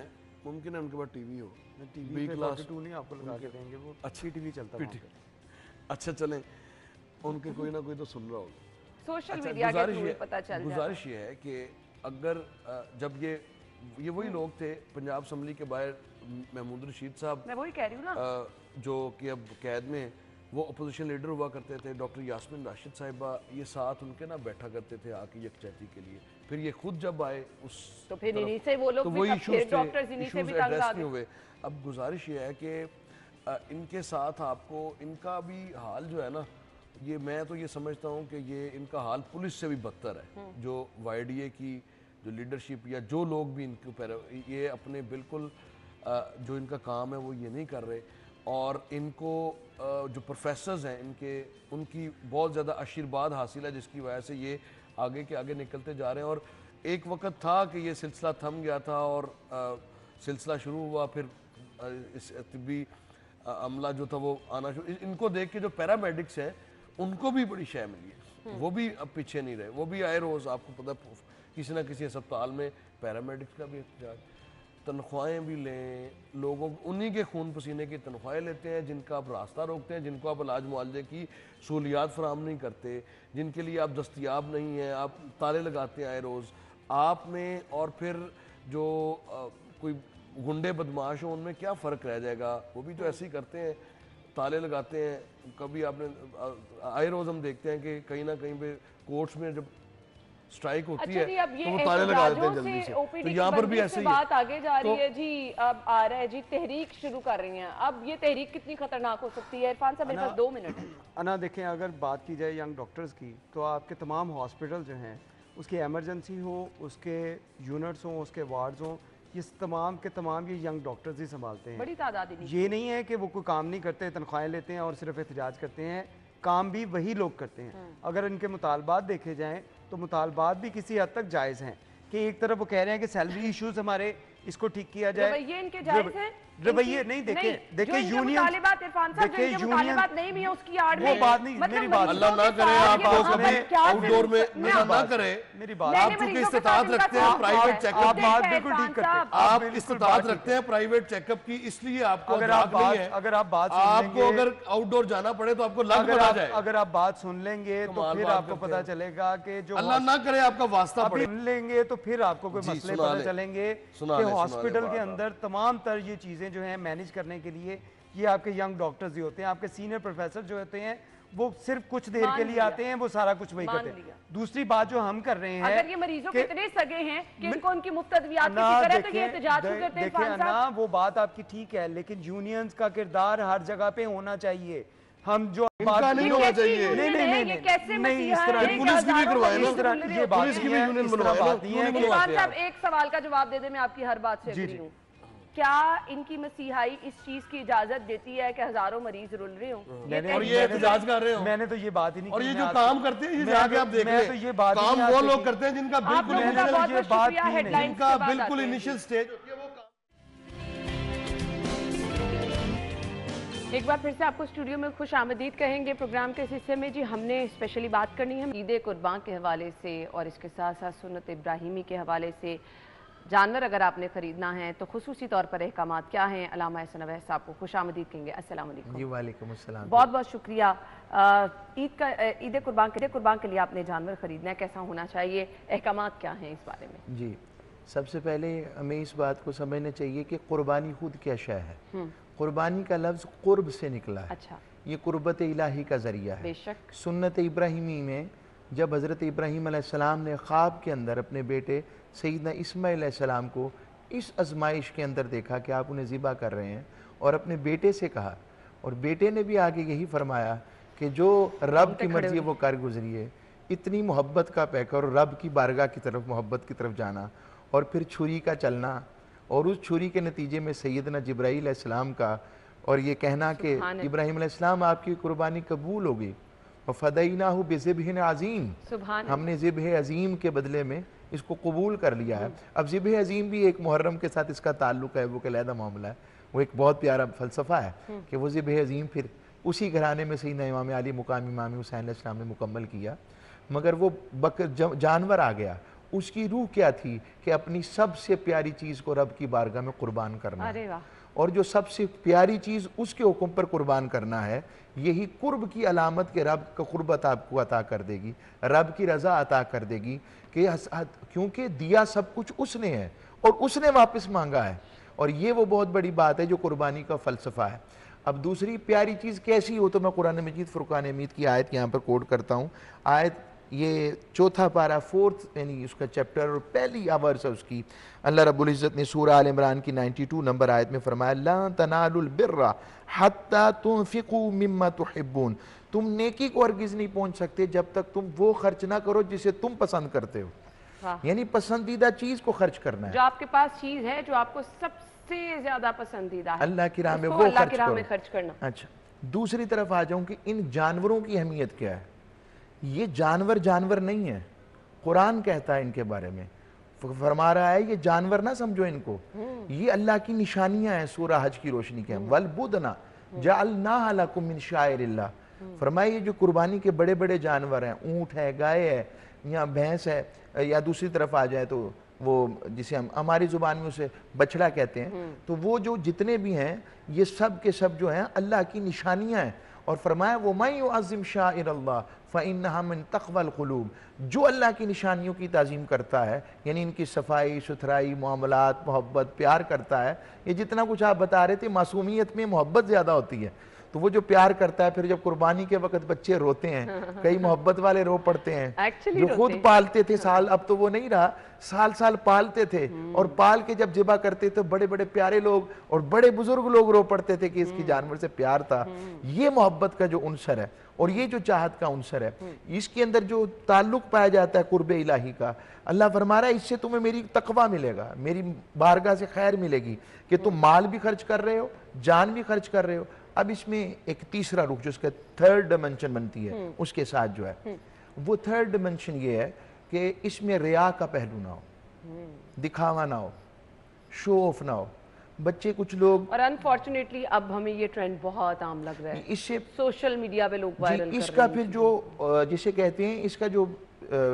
है उनके पास टीवी हो, टीवी क्लास 2 नहीं आपको लगा के देंगे, वो अच्छी टीवी चलता है। अच्छा चलें, उनके कोई ना कोई तो सुन रहा होगा, सोशल मीडिया के थ्रू पता चल जाए। गुजारिश ये है कि अगर जब ये वही लोग थे पंजाब असम्बली के बाहर, महमूद रशीद साहब, मैं वही कह रही हूँ ना, जो कि अब कैद में, वो अपोजिशन लीडर हुआ करते थे, डॉक्टर यास्मीन राशिद साहिबा, ये साथ उनके ना बैठा करते थे आके यकजहती के लिए। फिर ये खुद जब आए उस, तो फिर इन्हीं से वो लोग, तो वही डॉक्टर्स इन्हीं से भी तंग आ गए। हुए। अब गुजारिश ये है कि इनके साथ आपको इनका भी हाल जो है ना, ये मैं तो ये समझता हूँ कि ये इनका हाल पुलिस से भी बदतर है। जो YDA की जो लीडरशिप या जो लोग भी इनके ऊपर, ये अपने बिल्कुल जो इनका काम है वो ये नहीं कर रहे, और इनको जो प्रोफेसर्स हैं इनके, उनकी बहुत ज़्यादा आशीर्वाद हासिल है, जिसकी वजह से ये आगे के आगे निकलते जा रहे हैं। और एक वक्त था कि ये सिलसिला थम गया था और सिलसिला शुरू हुआ, फिर इस तिब्बी अमला जो था वो आना शुरू। इनको देख के जो पैरामेडिक्स हैं उनको भी बड़ी शय मिली है, वो भी अब पीछे नहीं रहे, वो भी आए रोज़, आपको पता किसी ना किसी अस्पताल में पैरामेडिक्स का भी एहतजाज, तनख्वाहें भी लें, लोगों उन्हीं के खून पसीने की तनख्वाहें लेते हैं, जिनका आप रास्ता रोकते हैं, जिनको आप इलाज मुआवजे की सहूलियात फराहम नहीं करते, जिनके लिए आप दस्तयाब नहीं हैं, आप ताले लगाते आए रोज़ आप में, और फिर जो कोई गुंडे बदमाश हो उनमें क्या फ़र्क रह जाएगा, वो भी तो ऐसे ही करते हैं, ताले लगाते हैं। कभी आपने आए रोज़ हम देखते हैं कि कहीं ना कहीं पे कोर्ट्स में जब स्ट्राइक होती है तो वो ताले लगा देते हैं जल्दी से, तो यहाँ पर भी ऐसे ही बात आगे जा रही है जी। अब आ रहा है जी, तहरीक शुरू कर रही हैं। अब ये तहरीक कितनी खतरनाक हो सकती है? इरफान साहब, मेरे पास 2 मिनट है। अना देखें, अगर बात की जाए यंग डॉक्टर्स की, तो आपके तमाम हॉस्पिटल जो हैं, उसकी एमरजेंसी हो, उसके यूनिट्स हों, उसके वार्ड्स हों, ये तमाम के तमाम ये यंग डॉक्टर्स ही संभालते हैं। बड़ी तादाद है। ये नहीं है कि वो कोई काम नहीं करते, तनख्वाहें लेते हैं और सिर्फ एहतजाज करते हैं, काम भी वही लोग करते हैं। अगर इनके मुतालबात देखे जाएं तो मुतालबात भी किसी हद तक जायज़ हैं, कि एक तरफ वो कह रहे हैं कि सैलरी इश्यूज हमारे, इसको ठीक किया जाए। रवैये इनके जायज़ हैं, रवैये नहीं, देखे यूनियन, देखिए यूनियन नहीं भी है उसकी आड़ में, वो बात नहीं, मेरी बात, अल्लाह ना करे आपको कभी आउटडोर में ना करे, मेरी बात, आप चूंकि इस्तात रखते हैं प्राइवेट चेकअप, आप बात बिल्कुल ठीक करते हैं, आप इस्तात रखते हैं प्राइवेट चेकअप की, इसलिए आपको अगर आप बात आपको अगर आउटडोर जाना पड़े तो आपको लग पड़ा जाए। अगर आप बात सुन लेंगे तो फिर आपको पता चलेगा कि जो अल्लाह ना करे आपका वास्ता पड़े, सुन लेंगे तो फिर आपको कोई मसले पता चलेंगे कि हॉस्पिटल के अंदर तमाम तर ये चीजें जो हैं मैनेज करने के लिए ये आपके यंग डॉक्टर्स जो होते हैं, आपके सीनियर प्रोफेसर जो होते हैं, वो सिर्फ कुछ देर के लिए आते हैं, वो सारा कुछ वही करते हैं। दूसरी बात जो हम कर रहे हैं, अगर ये मरीजों के इतने सगे हैं कि इनको उनकी मुफ्त अद्वियात की फिक्र है, तो ये एहतजाज क्यों करते हैं? देखिए ना, वो बात आपकी ठीक है, लेकिन यूनियंस का किरदार हर जगह पे होना चाहिए। हम जो इनका नहीं होना चाहिए। ये कैसे मसीहा है? पुलिस की भी करवाए ना, ये बात पुलिस की भी यूनियन बनवाए ना। इरफान साहब एक सवाल का जवाब दे दे, मैं आपकी हर बात से एग्री हूँ। क्या इनकी मसीहाई इस चीज की इजाजत देती है कि हजारों मरीज रुल रहे हो और ये एहतजाज कर रहे हो? मैंने तो ये बात ही नहीं और की। ये जो काम करते हैं ये जाके आप देख लें, तो ये बात काम वो लोग करते हैं जिनका बिल्कुल इनिशियल स्टेज होती है वो काम। एक बार फिर से आपको स्टूडियो में खुश आमदीद कहेंगे। प्रोग्राम के इस हिस्से में जी हमने स्पेशली बात करनी है ईद कुर्बान के हवाले से और इसके साथ साथ सुन्नत इब्राहिमी के हवाले से। जानवर अगर आपने ख़रीदना है तो खुसूसी तौर पर अहकामात क्या हैं, अल्लामा एहसन अवैस साहब को खुश आमदीद कहेंगे। अस्सलाम वालेकुम। जी वालेकुम अस्सलाम। बहुत बहुत शुक्रिया। ईद कुर्बान के लिए आपने जानवर ख़रीदना है, कैसा होना चाहिए, अहकामात क्या हैं इस बारे में? जी सबसे पहले हमें इस बात को समझना चाहिए कि कुर्बानी खुद क्या शय है। कुर्बानी का लफ्ज़ कुर्ब से निकला है। अच्छा, ये कुर्बत इलाही का ज़रिया है। बेशक। सुन्नत इब्राहिमी में जब हज़रत इब्राहीम अलैहिस्सलाम ने ख्वाब के अंदर अपने बेटे सैयदना इस्माइल अलैहिस्सलाम को इस आजमाइश के अंदर देखा कि आप उन्हें ज़िबा कर रहे हैं और अपने बेटे से कहा, और बेटे ने भी आगे यही फरमाया कि जो रब की मर्ज़ी वो कर गुजरिए। इतनी मोहब्बत का पैकर और रब की बारगाह की तरफ मोहब्बत की तरफ जाना और फिर छुरी का चलना और उस छुरी के नतीजे में सैयदना जिब्राईल अलैहिस्सलाम का और ये कहना कि इब्राहीम अलैहिस्सलाम आपकी कुर्बानी कबूल होगी और फ़दैनाहु बिज़िब्हिन अज़ीम, हमने ज़िब्ह अज़ीम के बदले में इसको कबूल कर लिया है। अब ज़िब्ह अज़ीम भी एक मुहर्रम के साथ इसका ताल्लुक़ है, वो एक अलहदा मामला है, वो एक बहुत प्यारा फ़लसफ़ा है कि वो ज़िब्ह अज़ीम फिर उसी घराने में सैयदना इमाम अली मुकाम इमाम हुसैन अलैहिस्सलाम ने मुकम्मल किया। मगर वो जानवर आ गया, उसकी रूह क्या थी कि अपनी सबसे प्यारी चीज़ को रब की बारगाह में कुर्बान करना। अरे वाह। और जो सबसे प्यारी चीज़ उसके हुक्म पर कुर्बान करना है, यही कुर्ब की अलामत के रब का कुर्बत आपको अता कर देगी, रब की रज़ा अता कर देगी कि क्योंकि दिया सब कुछ उसने है और उसने वापस मांगा है। और ये वो बहुत बड़ी बात है जो कुर्बानी का फ़लसफ़ा है। अब दूसरी प्यारी चीज़ कैसी हो, तो मैं कुरान मजीद फुरकान हमीद की आयत यहाँ पर कोट करता हूँ। आयत ये चौथा पारा, फोर्थ यानी उसका चैप्टर और पहली आवर्स है उसकी। अल्लाह रब्बुल इज़्ज़त ने सूरह आल इमरान की 92 नंबर आयत में फरमाया, ला तनालुल बिर्रा हत्ता तुनफिकू मिम्मा तुहिब्बून, तुम नेकी को हरगिज़ नहीं पहुंच सकते जब तक तुम वो खर्च ना करो जिसे तुम पसंद करते हो। यानी पसंदीदा चीज़ को खर्च करना है। जो आपके पास चीज़ है जो आपको सबसे ज़्यादा पसंदीदा है, अल्लाह की राह में वो खर्च करना। अच्छा, दूसरी तरफ आ जाऊं कि इन जानवरों की अहमियत क्या है। ये जानवर जानवर नहीं है, कुरान कहता है इनके बारे में, फरमा रहा है ये जानवर ना समझो इनको, ये अल्लाह की निशानियां हैं। सूरह हज की रोशनी के हम वल बुदना जअलनाहा लकुम मिन शाइरिल्लाह, फरमाया ये जो कुर्बानी के बड़े बड़े जानवर हैं, ऊँट है, गाय है या भैंस है, या दूसरी तरफ आ जाए तो वो जिसे हम हमारी ज़ुबान में उसे बछड़ा कहते हैं, तो वो जो जितने भी हैं ये सब के सब जो हैं अल्लाह की निशानियां हैं। और फरमाया वो मैं युअज़्ज़िम शाइरल्लाह फ़इन्नहा मिन तक़वल क़ुलूब, जो अल्लाह की निशानियों की ताज़ीम करता है, यानी इनकी सफाई सुथराई, मामलात, मोहब्बत, प्यार करता है। ये जितना कुछ आप बता रहे थे, मासूमियत में मोहब्बत ज़्यादा होती है, तो वो जो प्यार करता है, फिर जब कुर्बानी के वक्त बच्चे रोते हैं, कई मोहब्बत वाले रो पड़ते हैं, जो खुद पालते थे साल, अब तो वो नहीं रहा, साल साल पालते थे और पाल के जब ज़िबा करते तो बड़े बड़े प्यारे लोग और बड़े बुजुर्ग लोग रो पड़ते थे कि इसकी जानवर से प्यार था। ये मोहब्बत का जो उनसर है और ये जो चाहत का उनसर है, इसके अंदर जो ताल्लुक पाया जाता है कुर्ब इलाही का, अल्लाह फरमा रहा है इससे तुम्हें मेरी तकवा मिलेगा, मेरी बारगाह से खैर मिलेगी कि तुम माल भी खर्च कर रहे हो, जान भी खर्च कर रहे हो। अब इसमें एक तीसरा रुख जो उसका थर्ड डिमेंशन बनती है, उसके साथ जो है वो थर्ड डिमेंशन ये है कि इसमें रिया का पहलू ना हो, दिखावा ना हो, शो ऑफ ना हो। बच्चे कुछ लोग, और अनफॉर्चुनेटली अब हमें ये ट्रेंड बहुत आम लग रहा है, इससे सोशल मीडिया पे लोग वायरल कर इसका फिर जो जिसे कहते हैं इसका जो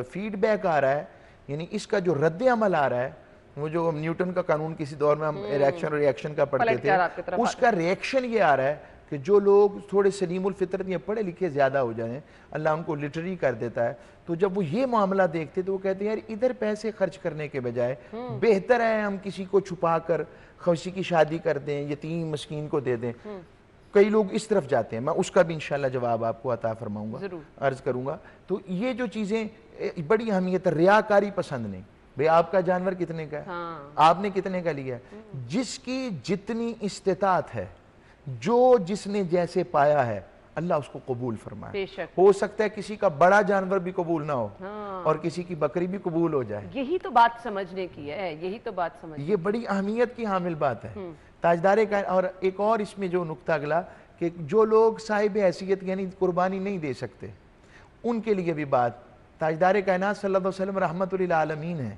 फीडबैक आ रहा है, यानी इसका जो रद्द अमल आ रहा है, वो जो न्यूटन का कानून किसी दौर में हम रिएक्शन और रिएक्शन का पढ़ते थे, उसका रिएक्शन ये आ रहा है कि जो लोग थोड़े सलीमुल फितरत या पढ़े लिखे ज़्यादा हो जाएं, अल्लाह उनको लिटरी कर देता है, तो जब वो ये मामला देखते तो वो कहते हैं यार इधर पैसे खर्च करने के बजाय बेहतर है हम किसी को छुपा कर किसी की शादी कर दें, यतीम मस्कीन को दे दें। कई लोग इस तरफ जाते हैं, मैं उसका भी इंशाल्लाह जवाब आपको अता फरमाऊंगा, अर्ज करूंगा। तो ये जो चीज़ें बड़ी अहमियत है, रियाकारी पसंद नहीं। भाई आपका जानवर कितने का है, आपने कितने का लिया है, जिसकी जितनी इस्तिताअत है, जो जिसने जैसे पाया है, اللہ اس کو قبول فرمائے. بے شک. ہو سکتا ہے کسی کا بڑا جانور بھی قبول نہ ہو اور کسی کی بکری بھی قبول ہو جائے. یہی تو بات سمجھنے کی ہے, یہی تو بات سمجھنے. یہ بڑی اہمیت کی حامل بات ہے. تاجدار کائنات. اور ایک اور اس میں جو نقطہ اگلا کہ جو لوگ صاحب حیثیت یعنی قربانی نہیں دے سکتے ان کے لیے بھی بات. تاجدار کائنات صلی اللہ علیہ وسلم رحمت للعالمین ہے,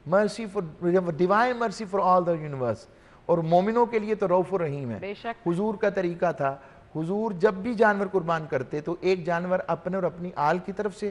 مرسی فار ڈیوائن مرسی فار آل دا یونیورس, اور مومنوں کے لیے تو رؤوف الرحیم ہے. بے شک. حضور کا طریقہ تھا, حضور جب بھی جانور قربان کرتے تو ایک جانور اپنے اور اپنی آل کی طرف سے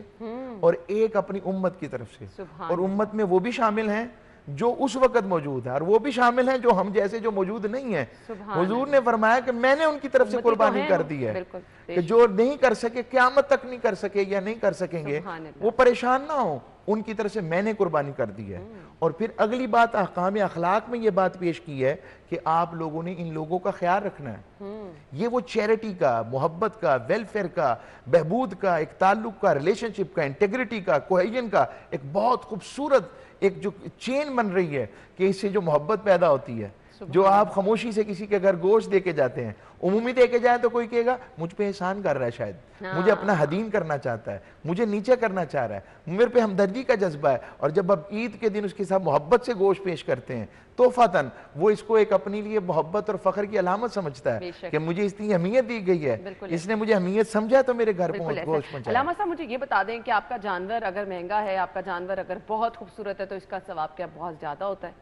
اور ایک اپنی امت کی طرف سے, اور امت میں وہ بھی شامل ہیں جو اس وقت موجود ہے اور وہ بھی شامل ہیں جو ہم جیسے جو موجود نہیں ہیں. حضور نے فرمایا کہ میں نے ان کی طرف سے قربانی کر دی ہے کہ جو نہیں کر سکے قیامت تک نہیں کر سکے یا نہیں کر سکیں گے وہ پریشان نہ ہو, ان کی طرف سے میں نے قربانی کر دی ہے. اور پھر اگلی بات احکام اخلاق میں یہ بات پیش کی ہے کہ آپ لوگوں نے ان لوگوں کا خیال رکھنا ہے. یہ وہ چیریٹی کا, محبت کا, ویلفیئر کا, بہبود کا, ایک تعلق کا, ریلیشن شپ کا, انٹیگریٹی کا, کوہیجن کا ایک بہت خوبصورت ایک جو چین بن رہی ہے کہ اس سے جو محبت پیدا ہوتی ہے. جو آپ خاموشی سے کسی کے گھر گوشت دے کے جاتے ہیں, عمومی دے کے جائیں تو کوئی کہے گا مجھ پہ احسان کر رہا ہے, شاید مجھے اپنا حدین کرنا چاہتا ہے, مجھے نیچے کرنا چاہ رہا ہے, میرے پہ ہمدردی کا جذبہ ہے. اور جب اب عید کے دن اس کے ساتھ محبت سے گوشت پیش کرتے ہیں تحفتاً, وہ اس کو ایک اپنی لیے محبت اور فخر کی علامت سمجھتا ہے کہ مجھے اتنی اہمیت دی گئی ہے, اس نے مجھے اہمیت سمجھا تو میرے گھر گوشت پہنچایا. علامہ صاحب مجھے یہ بتا دیں کہ آپ کا جانور اگر مہنگا ہے, آپ کا جانور اگر بہت خوبصورت ہے تو اس کا ثواب کیا بہت زیادہ ہوتا ہے؟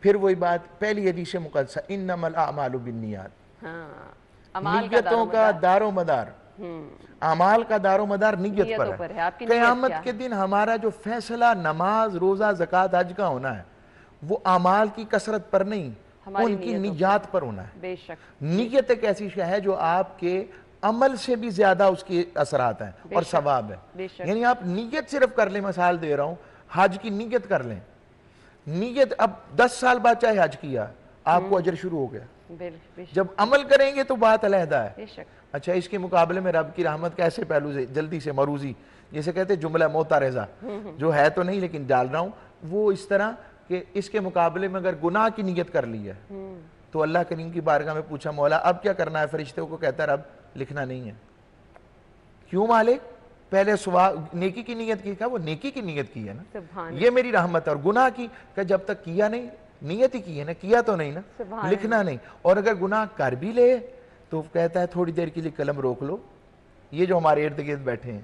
پھر وہی بات پہلی حدیث مقدسہ انما الاعمال بالنیات, نیتوں کا دار و مدار, اعمال کا دار و مدار نیت پر ہے. قیامت کے دن ہمارا جو فیصلہ نماز, روزہ, زکوٰۃ, حج کا ہونا ہے وہ اعمال کی کثرت پر نہیں, ان کی نیات پر ہونا ہے. بے شک. نیت ایک ایسی شے ہے جو آپ کے عمل سے بھی زیادہ اس کے اثرات ہیں اور ثواب ہے. یعنی آپ نیت صرف کر لیں, مثال دے رہا ہوں, حج کی نیت کر لیں, نیت اب 10 سال بعد چاہے حج کیا آپ کو اجر شروع ہو گیا. جب عمل کریں گے تو بات علیحدہ ہے. اچھا, اس کے مقابلے میں رب کی رحمت کا ایسے پہلو سے جلدی سے مروزی, جیسے کہتے ہیں جملہ معترضہ, جو ہے تو نہیں لیکن ڈال رہا ہوں, وہ اس طرح کہ اس کے مقابلے میں اگر گناہ کی نیت کر لی ہے تو اللہ کریم کی بارگاہ میں پوچھا مولا اب کیا کرنا ہے؟ فرشتے کو کہتا ہے رب لکھنا نہیں ہے. کیوں مالک؟ پہلے نیکی کی نیت کی, کہا وہ نیکی کی نیت کی ہے نا, یہ میری رحمت ہے. اور گناہ کی کہ جب تک کیا نہیں, نیت ہی کی ہے نا, کیا تو نہیں نا, لکھنا نہیں. اور اگر گناہ کر بھی لے تو کہتا ہے تھوڑی دیر کے لیے قلم روک لو. یہ جو ہمارے ارد گرد بیٹھے ہیں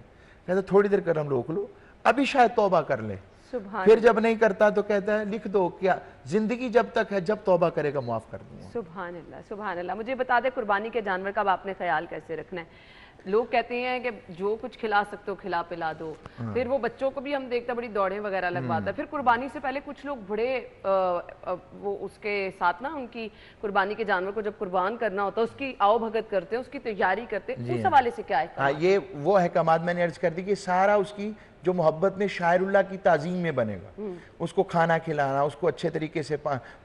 کہتا ہے تھوڑی دیر قلم روک لو, ابھی شاید توبہ کر لے. پھر جب نہیں کرتا تو کہتا ہے لکھ دو, کیا زندگی جب تک ہے, جب توبہ کرے گا معاف کر دوں. سبحان اللہ, سبحان اللہ. مجھے بتا دیں قربانی کے جانور کا اب آپ نے خیال کیسے رکھنا ہے؟ لوگ کہتے ہیں کہ جو کچھ کھلا سکتے ہو کھلا پلا دو, پھر وہ بچوں کو بھی ہم دیکھتے ہیں بڑی دوڑیں وغیرہ لگواتا ہے. پھر قربانی سے پہلے کچھ لوگ بڑے وہ اس کے ساتھ نا ان کی قربانی کے جانور کو جب قربان کرنا ہوتا ہے اس کی آؤ بھگت کرتے ہیں, اس کی تیاری کرتے ہیں, اس حوالے سے کیا ہے؟ یہ وہ احکامات میں نے عرض کر دی کہ سارا اس کی جو محبت میں شاعر اللہ کی تعظیم میں بنے گا. اس کو کھانا کھلانا, اس کو اچھے طریقے سے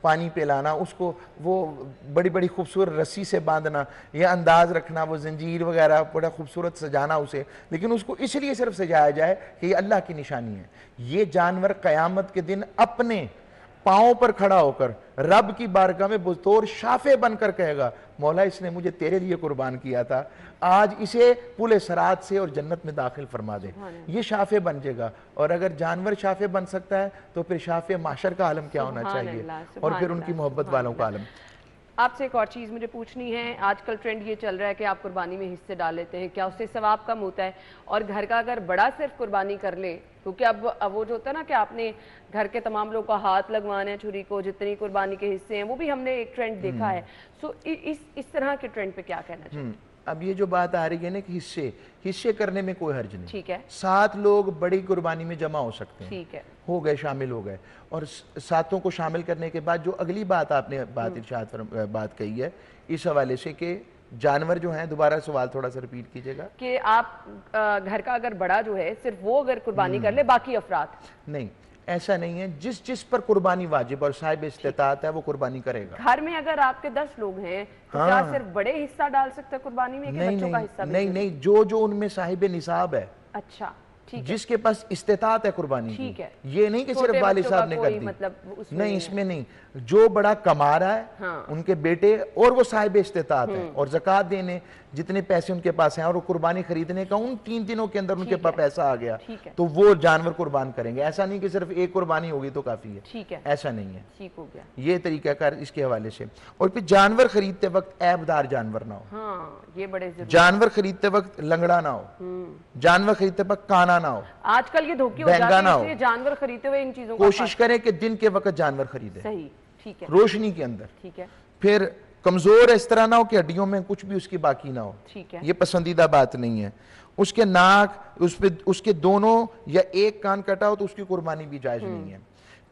پانی پلانا, اس کو وہ بڑی بڑی خوبصورت رسی سے باندھنا, یہ انداز رکھنا, وہ زنجیر وغیرہ بڑا خوبصورت سجانا اسے, لیکن اس کو اس لیے صرف سجایا جائے کہ یہ اللہ کی نشانی ہے. یہ جانور قیامت کے دن اپنے پاؤں پر کھڑا ہو کر رب کی بارگاہ میں بطور شافع بن کر کہے گا مولا اس نے مجھے تیرے لیے قربان کیا تھا, آج اسے پل صراط سے اور جنت میں داخل فرما دے. یہ شافع بن جائے گا. اور اگر جانور شافع بن سکتا ہے تو پھر شافع معاشر کا عالم کیا ہونا چاہیے, اور پھر ان کی محبت والوں کا عالم. آپ سے ایک اور چیز مجھے پوچھنی ہے, آج کل ٹرینڈ یہ چل رہا ہے کہ آپ قربانی میں حصے ڈال لیتے ہیں, کیا اس سے ثواب کم ہوتا ہے؟ اور گھر کا اگر بڑا صرف قربانی کر لے, کیونکہ اب وہ جو ہوتا ہے نا کہ آپ نے گھر کے تمام لوگوں کا ہاتھ لگوانا ہے چھری کو, جتنی قربانی کے حصے ہیں وہ بھی ہم نے ایک ٹرینڈ دیکھا ہے. سو اس طرح کے ٹرینڈ پہ کیا کہنا چاہیے؟ اب یہ جو بات آ رہی ہے نا کہ حصے کرنے میں کوئی حرج نہیں. ٹھیک ہے, 7 لوگ بڑی قربانی میں جمع ہو سکتے ہیں. ٹھیک ہے, ہو گئے, شامل ہو گئے. اور 7 کو شامل کرنے کے بعد جو اگلی بات آپ نے بات کہی ہے اس حوالے سے کہ جانور جو ہیں, دوبارہ سوال تھوڑا سا ریپیٹ کیجئے گا. کہ آپ گھر کا اگر بڑا جو ہے صرف وہ اگر قربانی کر لے, باقی افراد نہیں, ایسا نہیں ہے. جس پر قربانی واجب اور صاحب استطاعت ہے وہ قربانی کرے گا. گھر میں اگر آپ کے 10 لوگ ہیں تو کیا صرف بڑے حصہ ڈال سکتے ہیں قربانی میں کہ بچوں کا حصہ بھی؟ نہیں, جو ان میں صاحب نصاب ہے. اچھا, जिसके पास इस्तेतात है कुर्बानी ठीक है, ये नहीं कि सिर्फ वालिद साहब ने कर दी, मतलब नहीं, इसमें नहीं, जो बड़ा कमा रहा है हाँ। उनके बेटे और वो साहिब इस्तेतात है और ज़कात देने जितने पैसे उनके पास हैं और वो कुर्बानी खरीदने का उन 3 दिनों के अंदर उनके पास पैसा आ गया तो वो जानवर कुर्बान करेंगे। ऐसा नहीं कि सिर्फ एक कुर्बानी होगी तो काफी है, ठीक है, ऐसा नहीं है, ठीक हो गया। ये तरीका कार इसके हवाले से। और फिर जानवर खरीदते वक्त ऐबदार जानवर ना हो, हाँ, ये बड़े जानवर खरीदते वक्त लंगड़ा ना हो, जानवर खरीदते वक्त काना ना हो, आजकल ये धोखे हो जाते हैं, इसलिए जानवर खरीदते हुए इन चीजों कोशिश करें कि दिन के वक्त जानवर खरीदे, सही, ठीक है, रोशनी के अंदर, ठीक है। फिर कमजोर इस तरह ना हो कि हड्डियों में कुछ भी उसकी बाकी ना हो, ठीक है, ये पसंदीदा बात नहीं है। उसके नाक उस पे उसके दोनों या एक कान कटा हो तो उसकी कुर्बानी भी जायज नहीं है।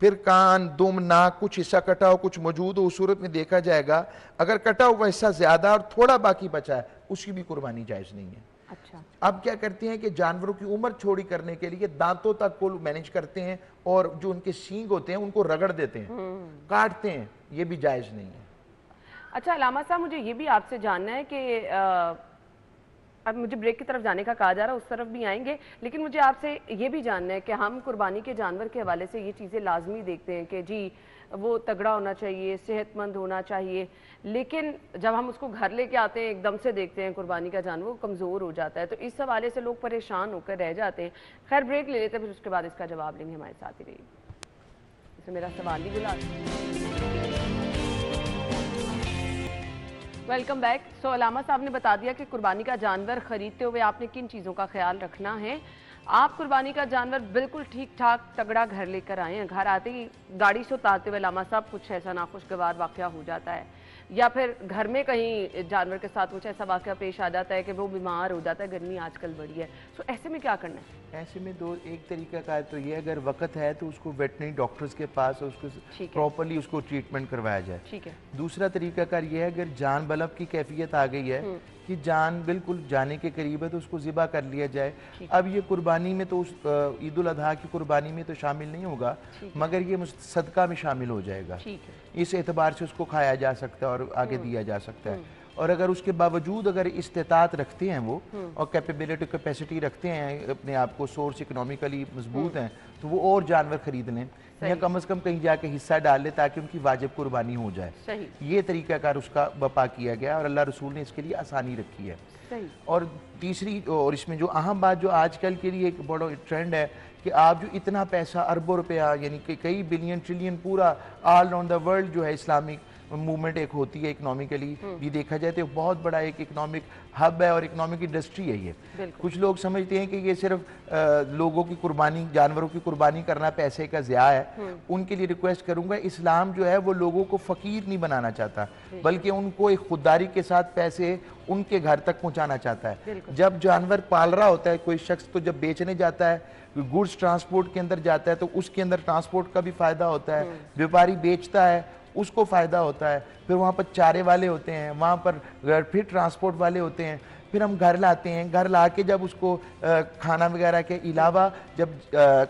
फिर कान, दुम, नाक कुछ हिस्सा कटा हो, कुछ मौजूद हो, उस सूरत में देखा जाएगा अगर कटा हुआ हिस्सा ज्यादा और थोड़ा बाकी बचा है उसकी भी कुर्बानी जायज नहीं है। अच्छा, अब क्या करते हैं कि जानवरों की उम्र छोड़ी करने के लिए दांतों तक को मैनेज करते हैं और जो उनके सींग होते हैं उनको रगड़ देते हैं, काटते हैं, ये भी जायज नहीं है। अच्छा अलामा साहब, मुझे ये भी आपसे जानना है कि अब मुझे ब्रेक की तरफ जाने का कहा जा रहा है, उस तरफ भी आएंगे, लेकिन मुझे आपसे ये भी जानना है कि हम कुर्बानी के जानवर के हवाले से ये चीज़ें लाजमी देखते हैं कि जी वो तगड़ा होना चाहिए, सेहतमंद होना चाहिए, लेकिन जब हम उसको घर लेके आते हैं एकदम से देखते हैं कुर्बानी का जानवर वो कमज़ोर हो जाता है, तो इस हवाले से लोग परेशान होकर रह जाते हैं। खैर ब्रेक ले लेते हैं, फिर उसके बाद इसका जवाब लेंगे, हमारे साथ ही रहिए। इसे मेरा सवाल ही बुला वेलकम बैक। सो अलामा साहब ने बता दिया कि कुर्बानी का जानवर खरीदते हुए आपने किन चीज़ों का ख्याल रखना है। आप कुर्बानी का जानवर बिल्कुल ठीक ठाक तगड़ा घर लेकर आए हैं, घर आते ही गाड़ी से उतारते हुए अलामा साहब कुछ ऐसा नाखुशगवार वाक़या हो जाता है या फिर घर में कहीं जानवर के साथ कुछ ऐसा वाक़या पेश आ जाता है कि वो बीमार हो जाता है, गर्मी आजकल बढ़ी है, तो ऐसे में क्या करना है? ऐसे में एक तरीका का तो ये, अगर वक्त है तो उसको वेटनरी डॉक्टर्स के पास उसको प्रॉपर्ली उसको ट्रीटमेंट करवाया जाए। ठीक है। दूसरा तरीका कार ये है, अगर जान बलब की कैफियत आ गई है कि जान बिल्कुल जाने के करीब है तो उसको ज़िबा कर लिया जाए। अब ये कुर्बानी में तो ईद उल अजहा की कुर्बानी में तो शामिल नहीं होगा, मगर ये सदका में शामिल हो जाएगा। इस एतबार से उसको खाया जा सकता है और आगे दिया जा सकता है। और अगर उसके बावजूद अगर इस्तेतात रखते हैं वो और कैपेसिटी रखते हैं, अपने आप को सोर्स इकोनॉमिकली मजबूत हैं, तो वो और जानवर खरीद लें या कम अज़ कम कहीं जाके हिस्सा डाल ले ताकि उनकी वाजिब कुर्बानी हो जाए। ये तरीक़ाकार उसका बपा किया गया और अल्लाह रसूल ने इसके लिए आसानी रखी है। और तीसरी, और इसमें जो अहम बात जो आजकल के लिए एक बड़ा ट्रेंड है कि आप जो इतना पैसा अरबों रुपया यानी कि कई बिलियन ट्रिलियन पूरा ऑल अराउंड द वर्ल्ड जो है इस्लामिक मूवमेंट एक होती है इकोनॉमिकली भी देखा जाए तो बहुत बड़ा एक इकोनॉमिक हब है और इकोनॉमिक इंडस्ट्री है ये। कुछ लोग समझते हैं कि ये सिर्फ लोगों की कुर्बानी, जानवरों की कुर्बानी करना पैसे का ज़िया है। उनके लिए रिक्वेस्ट करूंगा, इस्लाम जो है वो लोगों को फ़कीर नहीं बनाना चाहता, बल्कि उनको एक खुददारी के साथ पैसे उनके घर तक पहुंचाना चाहता है। जब जानवर पाल रहा होता है कोई शख्स, तो जब बेचने जाता है, गुड्स ट्रांसपोर्ट के अंदर जाता है, तो उसके अंदर ट्रांसपोर्ट का भी फायदा होता है, व्यापारी बेचता है उसको फ़ायदा होता है, फिर वहाँ पर चारे वाले होते हैं, वहाँ पर फिर ट्रांसपोर्ट वाले होते हैं, फिर हम घर लाते हैं, घर ला के जब उसको खाना वगैरह के अलावा जब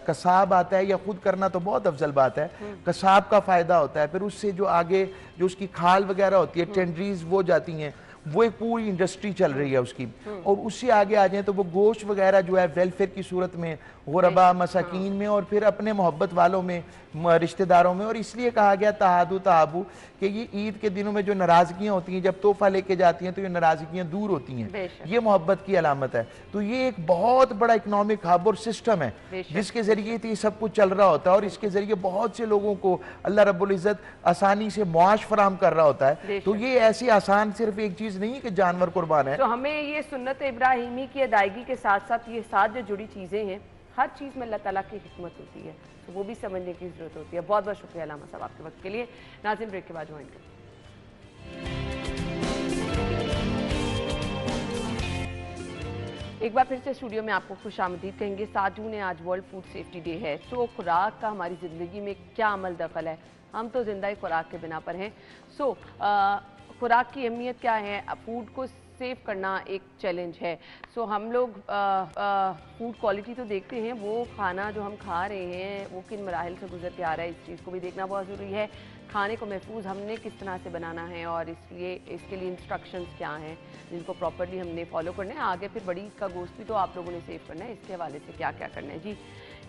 कसाब आता है या खुद करना तो बहुत अफजल बात है, कसाब का फ़ायदा होता है, फिर उससे जो आगे जो उसकी खाल वगैरह होती है, टेंडरीज वो जाती हैं, वो एक पूरी इंडस्ट्री चल रही है उसकी। और उससे आगे आ जाए तो वो गोश्त वगैरह जो है वेलफेयर की सूरत में गुरबा मसाकीन में और फिर अपने मोहब्बत वालों में, रिश्तेदारों में। और इसलिए कहा गया तहादु तहाबू कि ये ईद के दिनों में जो नाराज़गियाँ होती हैं, जब तोहफा लेके जाती हैं तो ये नाराज़गियाँ दूर होती हैं, ये मोहब्बत की अलामत है। तो ये एक बहुत बड़ा इकोनॉमिक हब और सिस्टम है जिसके ज़रिए ये सब कुछ चल रहा होता है और इसके ज़रिए बहुत से लोगों को अल्लाह रब्बुल इज़्ज़त आसानी से मुआश फराम कर रहा होता है। तो ये ऐसी आसान सिर्फ एक चीज़ नहीं है कि जानवर कुर्बान है। तो हमें ये सुन्नत इब्राहिमी की अदायगी के साथ साथ ये साथ जो जुड़ी चीज़ें हैं, हर चीज़ में अल्लाह ताला की हिकमत होती है, तो वो भी समझने की ज़रूरत होती है। बहुत बहुत शुक्रिया अलामा साहब आपके वक्त के लिए। नाज़रीन ब्रेक के बाद ज्वाइन करें। एक बार फिर से स्टूडियो में आपको खुशामदीद कहेंगे। 7 जून है, आज वर्ल्ड फूड सेफ्टी डे है। सो खुराक का हमारी ज़िंदगी में क्या अमल दखल है? हम तो जिंदा ही खुराक के बिना पर हैं। सो खुराक की अहमियत क्या है? फूड को सेव करना एक चैलेंज है। सो हम लोग फूड क्वालिटी तो देखते हैं, वो खाना जो हम खा रहे हैं वो किन मराहल से गुजर के आ रहा है, इस चीज़ को भी देखना बहुत ज़रूरी है। खाने को महफूज हमने किस तरह से बनाना है और इसलिए इसके लिए इंस्ट्रक्शंस क्या हैं जिनको प्रॉपर्ली हमने फॉलो करना है। आगे फिर बड़ी का गोश्त भी तो आप लोगों ने सेव करना है, इसके हवाले से क्या क्या करना है जी,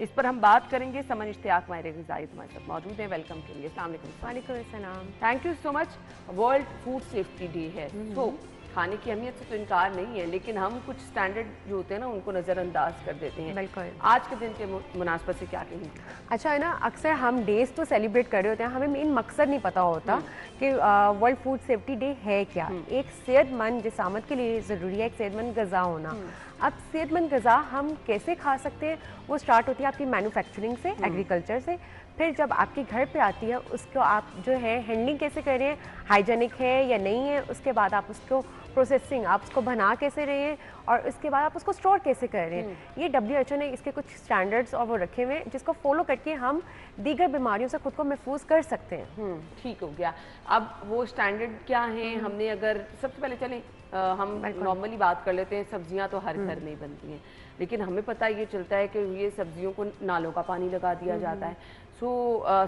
इस पर हम बात करेंगे। समन इश्तियाक माहिर ग़िज़ाई हमारे साथ मौजूद हैं, वेलकम के लिए। अस्सलाम वालेकुम। Thank you so much. World food safety day है, तो खाने की अहमियत से तो इनकार नहीं है, लेकिन हम कुछ स्टैंडर्ड जो होते हैं ना उनको नज़रअंदाज कर देते हैं। बिल्कुल। आज के दिन के मुनासबत से क्या कहेंगे? अच्छा है ना, अक्सर हम डेज तो सेलिब्रेट कर रहे होते हैं, हमें मेन मकसद नहीं पता होता कि वर्ल्ड फूड सेफ्टी डे है क्या। एक सेहतमंद जिसामत के लिए ज़रूरी है एक सेहतमंद ग़िज़ा होना। अब सेहतमंद ग़िज़ा हम कैसे खा सकते हैं, वो स्टार्ट होती है आपकी मैन्युफैक्चरिंग से, एग्रीकल्चर से। फिर जब आपके घर पे आती है उसको आप जो है हैंडलिंग कैसे कर रहे हैं, हाइजेनिक है या नहीं है, उसके बाद आप उसको प्रोसेसिंग, आप उसको बना कैसे रहे हैं और उसके बाद आप उसको स्टोर कैसे कर रहे हैं। ये WHO ने इसके कुछ स्टैंडर्ड्स और वो रखे हुए हैं जिसको फॉलो करके हम दीगर बीमारियों से खुद को महफूज कर सकते हैं। ठीक हो गया। अब वो स्टैंडर्ड क्या हैं? हमने अगर सबसे पहले चलें हम नॉर्मली बात कर लेते हैं, सब्जियां तो हर घर में बनती हैं, लेकिन हमें पता ये चलता है कि ये सब्जियों को नालों का पानी लगा दिया जाता है। सो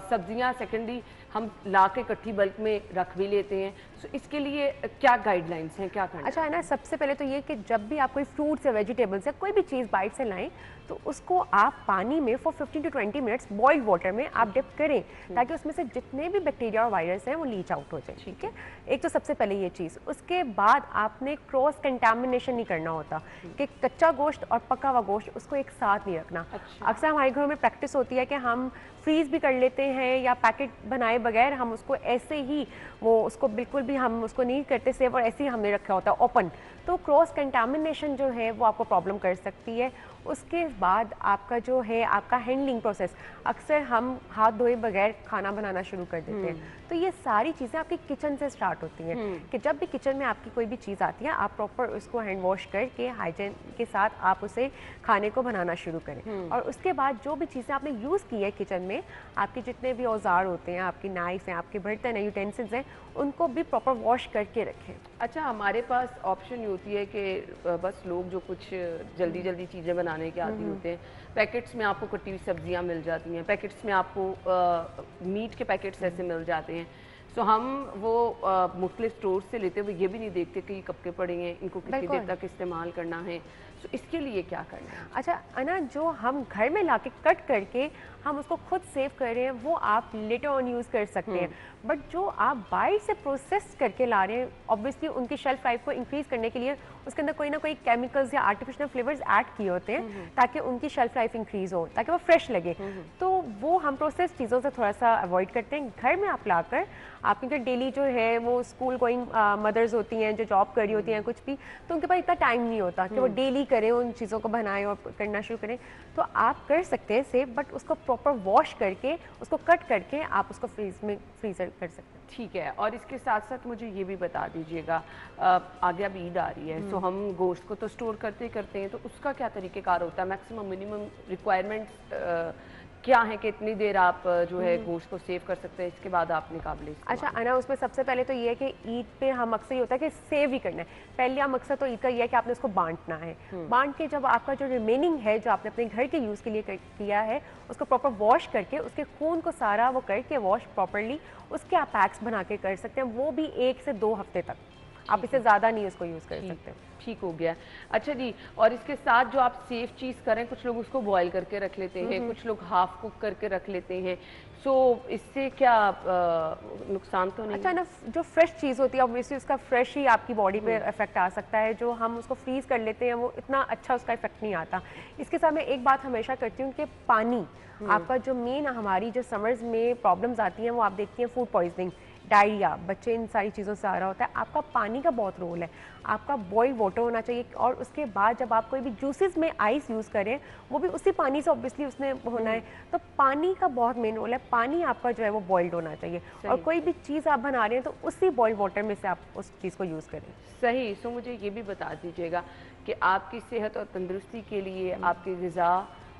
सब्जियां सेकेंडरी हम ला के इकट्ठी बल्क में रख भी लेते हैं। सो इसके लिए क्या गाइडलाइंस हैं, क्या करना? अच्छा है ना, सबसे पहले तो ये कि जब भी आप कोई फ्रूट्स या वेजिटेबल्स या कोई भी चीज़ बाइट से लाएं तो उसको आप पानी में for 15 to 20 minutes boiled water में आप डिप करें ताकि उसमें से जितने भी बैक्टीरिया और वायरस हैं वो लीच आउट हो जाए। ठीक है, एक तो सबसे पहले ये चीज़। उसके बाद आपने क्रॉस कंटामिनेशन नहीं करना होता कि कच्चा गोश्त और पका हुआ गोश्त उसको एक साथ नहीं रखना। अक्सर हमारे घरों में प्रैक्टिस होती है कि हम फ्रीज़ भी कर लेते हैं या पैकेट बनाए बगैर हम उसको ऐसे ही वो उसको बिल्कुल भी हम उसको नहीं करते सेव और ऐसे ही हमने रखा होता है ओपन। तो क्रॉस कंटामिनेशन जो है वो आपको प्रॉब्लम कर सकती है। उसके बाद आपका जो है आपका हैंडलिंग प्रोसेस, अक्सर हम हाथ धोए बगैर खाना बनाना शुरू कर देते हैं। तो ये सारी चीज़ें आपकी किचन से स्टार्ट होती हैं कि जब भी किचन में आपकी कोई भी चीज़ आती है आप प्रॉपर उसको हैंड वॉश करके हाइजीन के साथ आप उसे खाने को बनाना शुरू करें। और उसके बाद जो भी चीज़ें आपने यूज़ की है किचन में, आपके जितने भी औजार होते हैं, आपकी नाइफ हैं, आपके बर्तन हैं, यूटेंसिल्स हैं, उनको भी प्रॉपर वॉश करके रखें। अच्छा, हमारे पास ऑप्शन ये होती है कि बस लोग जो कुछ जल्दी जल्दी चीज़ें बनाने के आदी होते हैं, पैकेट्स में आपको कटी हुई सब्जियां मिल जाती हैं, पैकेट्स में आपको मीट के पैकेट्स ऐसे मिल जाते हैं। सो हम वो मुख्तलिफ स्टोर से लेते हुए ये भी नहीं देखते कि ये कब के पड़े हैं, इनको कितनी देर तक इस्तेमाल करना है। सो इसके लिए क्या करना है? अच्छा अना, जो हम घर में लाके कट करके हम उसको खुद सेव कर रहे हैं वो आप लेटर ऑन यूज़ कर सकते हैं, बट जो आप बाहर से प्रोसेस करके ला रहे हैं ऑब्वियसली उनकी शेल्फ लाइफ को इंक्रीज़ करने के लिए उसके अंदर कोई ना कोई केमिकल्स या आर्टिफिशियल फ्लेवर्स ऐड किए होते हैं ताकि उनकी शेल्फ लाइफ इंक्रीज़ हो, ताकि वो फ्रेश लगे। तो वो हम प्रोसेस चीज़ों से थोड़ा सा अवॉइड करते हैं। घर में आप लाकर आप, क्योंकि डेली जो है वो स्कूल गोइंग मदर्स होती हैं जो जॉब कर रही होती हैं कुछ भी, तो उनके पास इतना टाइम नहीं होता कि वो डेली करें, उन चीज़ों को बनाएं और करना शुरू करें। तो आप कर सकते हैं सेव, बट उसको प्रॉपर वॉश करके उसको कट करके आप उसको फ्रीज़र कर सकते हैं। ठीक है, और इसके साथ साथ मुझे ये भी बता दीजिएगा, आगे अब ईद आ रही है, सो हम गोश्त को तो स्टोर करते हैं, तो उसका क्या तरीक़ेकार होता है? मैक्सिमम मिनिमम रिक्वायरमेंट क्या है कि इतनी देर आप जो है गोश्त को सेव कर सकते हैं, इसके बाद आप निकाबले? अच्छा अना, उसमें सबसे पहले तो ये है कि ईद पे हम अक्सर ये होता है कि सेव ही करना है। पहला मकसद तो ईद का ये है कि आपने उसको बांटना है। बांट के जब आपका जो रिमेनिंग है जो आपने अपने घर के यूज़ के लिए किया है उसको प्रॉपर वॉश करके उसके खून को सारा वो करके वॉश प्रॉपरली, उसके आप पैक्स बना के कर सकते हैं, वो भी 1 से 2 हफ्ते तक। आप इससे ज़्यादा नहीं उसको यूज़ कर सकते। ठीक हो गया। अच्छा जी, और इसके साथ जो आप सेफ चीज़ करें, कुछ लोग उसको बॉईल करके रख लेते हैं, कुछ लोग हाफ कुक करके रख लेते हैं, सो इससे क्या नुकसान तो नहीं? अच्छा ना, जो फ्रेश चीज़ होती है ऑब्वियसली उसका फ्रेश ही आपकी बॉडी पे इफेक्ट आ सकता है। जो हम उसको फ्रीज़ कर लेते हैं वो इतना अच्छा उसका इफेक्ट नहीं आता। इसके साथ मैं एक बात हमेशा करती हूँ कि पानी आपका जो मेन हमारी जो समर्स में प्रॉब्लम्स आती हैं वो आप देखती हैं फूड पॉइजनिंग, डायरिया, बच्चे इन सारी चीज़ों से आ रहा होता है। आपका पानी का बहुत रोल है, आपका बॉइल्ड वाटर होना चाहिए। और उसके बाद जब आप कोई भी जूसेस में आइस यूज़ करें वो भी उसी पानी से ऑब्वियसली उसने होना है, तो पानी का बहुत मेन रोल है। पानी आपका जो है वो बॉइल्ड होना चाहिए और कोई भी चीज़ आप बना रहे हैं तो उसी बॉइल्ड वाटर में से आप उस चीज़ को यूज़ करें। सही। सो मुझे ये भी बता दीजिएगा कि आपकी सेहत और तंदुरुस्ती के लिए आपकी ग़िज़ा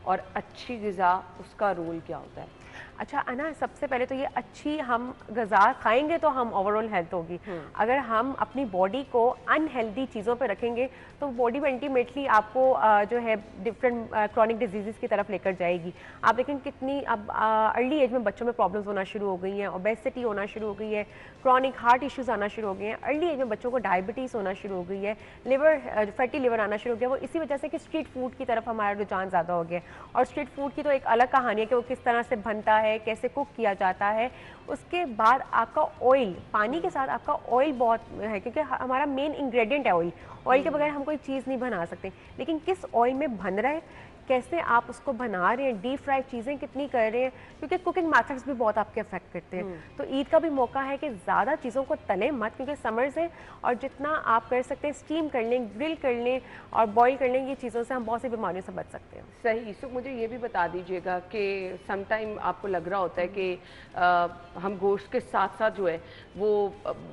اور اچھی غذا اس کا رول کیا ہوتا ہے؟ اچھا انا، سب سے پہلے تو یہ اچھی ہم غذا کھائیں گے تو ہم اوور آل ہیلتھ ہوگی. اگر ہم اپنی باڈی کو ان ہیلدی چیزوں پہ رکھیں گے تو باڈی میں الٹیمیٹلی آپ کو جو ہے ڈفرینٹ کرونک ڈیزیزز کی طرف لے کر جائے گی. آپ دیکھیں کتنی اب ارلی ایج میں بچوں میں پرابلمس ہونا شروع ہو گئی ہیں, اوبیسٹی ہونا شروع ہو گئی ہے, کرونک ہارٹ ایشوز آنا شروع ہو گئے ہیں, ارلی ایج میں بچوں کو ڈائبٹیز ہونا شروع ہو گئی ہے, لیور فیٹی لیور آنا شروع ہو گیا. وہ اسی وجہ سے کہ اسٹریٹ فوڈ کی طرف ہمارا رجحان زیادہ ہو گیا. اور اسٹریٹ فوڈ کی تو ایک الگ کہانی ہے کہ وہ کس طرح سے بنتا ہے, کیسے کوک کیا جاتا ہے. اس کے بعد آپ کا آئل, پانی کے ساتھ آپ کا آئل بہت ہے, کیونکہ ہمارا مین انگریڈینٹ ہے آئل. آئل کے بغیر ہم کوئی چیز نہیں بنا سکتے. لیکن کس آئل میں بن رہا ہے, کیسے آپ اس کو بنا رہے ہیں, ڈیپ فرائی چیزیں کتنی کر رہے ہیں, کیونکہ کوکنگ میتھڈس بھی بہت آپ کے افیکٹ کرتے ہیں. تو عید کا بھی موقع ہے کہ زیادہ چیزوں کو تلیں مت, کیونکہ سمرز ہے, اور جتنا آپ کر سکتے ہیں اسٹیم کر لیں, گرل کر لیں اور بوائل کر لیں, یہ چیزوں سے ہم بہت سی بیماریوں سے بچ سکتے ہیں. صحیح. سو مجھے یہ بھی بتا دیجیے گا کہ سم ٹائم آپ کو لگ رہا ہوتا ہے کہ ہم گوشت کے ساتھ ساتھ جو ہے وہ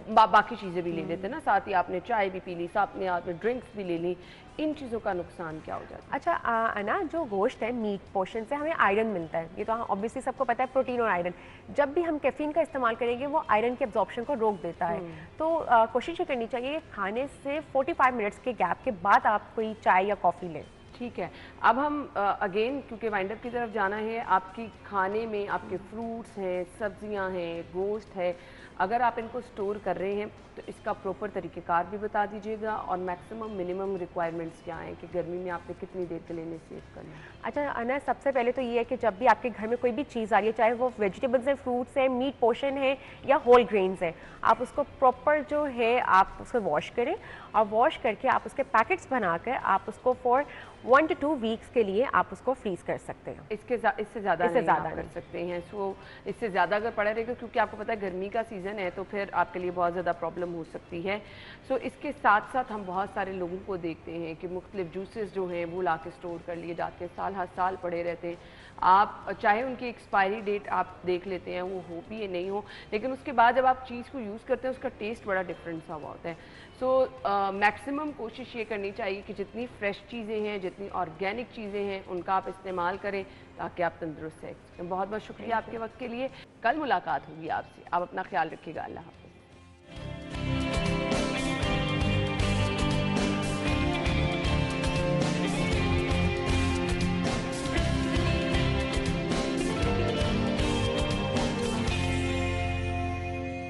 باقی چیزیں بھی لے لیتے ہیں نا, ساتھ ہی آپ نے چائے بھی پی لی, ساتھ میں آپ نے ڈرنکس بھی لے لی, ان چیزوں کا نقصان کیا ہو جاتا ہے؟ اچھا انا, جو گوشت ہے میٹ پورشن سے ہمیں آئرن ملتا ہے, یہ تو اوبیسلی سب کو پتہ ہے, پروٹین اور آئرن. جب بھی ہم کیفین کا استعمال کریں گے وہ آئرن کے ابزارپشن کو روک دیتا ہے. تو کوشش یہ کرنی چاہیے کہ کھانے سے 45 منٹس کے گیپ کے بعد آپ کوئی چائے یا کافی لیں. ٹھیک ہے. اب ہم اگین کیونکہ وائنڈ اپ کی طرف جانا ہے, آپ کی کھانے میں آپ کے فروٹس ہیں, سبزیاں ہیں, گوشت ہے, اگر آپ ان کو سٹور کر رہے ہیں تو اس کا پروپر طریقہ کار بھی بتا دیجیے گا, اور میکسیمم منیمم ریکوائرمنٹس کیا ہیں کہ گرمی میں آپ نے کتنی دیر کے لیے سیو کرنا ہے؟ اچھا انا, سب سے پہلے تو یہ ہے کہ جب بھی آپ کے گھر میں کوئی بھی چیز آ رہی ہے, چاہے وہ ویجیٹیبلس ہیں, فروٹس ہیں, میٹ پورشن ہے یا ہول گرینز ہیں, آپ اس کو پراپر جو ہے آپ اس کو واش کریں, اور واش کر کے آپ اس کے پیکٹس بنا کر آپ اس کو فار 1 to 2 ویکس کے لیے آپ اس کو فریز کر سکتے ہیں. اس سے زیادہ نہیں کر سکتے ہیں. سو اس سے زیادہ اگر پڑا رہے گا, کیونکہ آپ کو پتہ ہے گرمی کا سیزن ہے, تو پھر آپ کے لیے بہت زیادہ پرابلم ہو سکتی ہے. سو اس کے ساتھ ساتھ ہم بہت سارے لوگوں کو دیکھتے ہیں کہ مختلف جوسز جو ہیں وہ لا کے اسٹور کر لیے جاتے ہیں, سال ہر سال پڑے رہتے ہیں. آپ چاہے ان کی ایکسپائری ڈیٹ آپ دیکھ لیتے ہیں وہ ہو بھی یا نہیں ہو, لیکن اس کے بعد جب آپ چیز کو یوز کرتے ہیں اس کا ٹیسٹ بڑا ڈفرینٹ سا ہوتا ہے. سو میکسیمم کوشش یہ کرنی چاہیے کہ جتنی فریش چیزیں ہیں, جتنی آرگینک چیزیں ہیں, ان کا آپ استعمال کریں تاکہ آپ تندرست رہیں. بہت بہت شکریہ آپ کے وقت کے لیے. کل ملاقات ہوگی آپ سے. آپ اپنا خیال رکھیے گا. اللہ حافظ.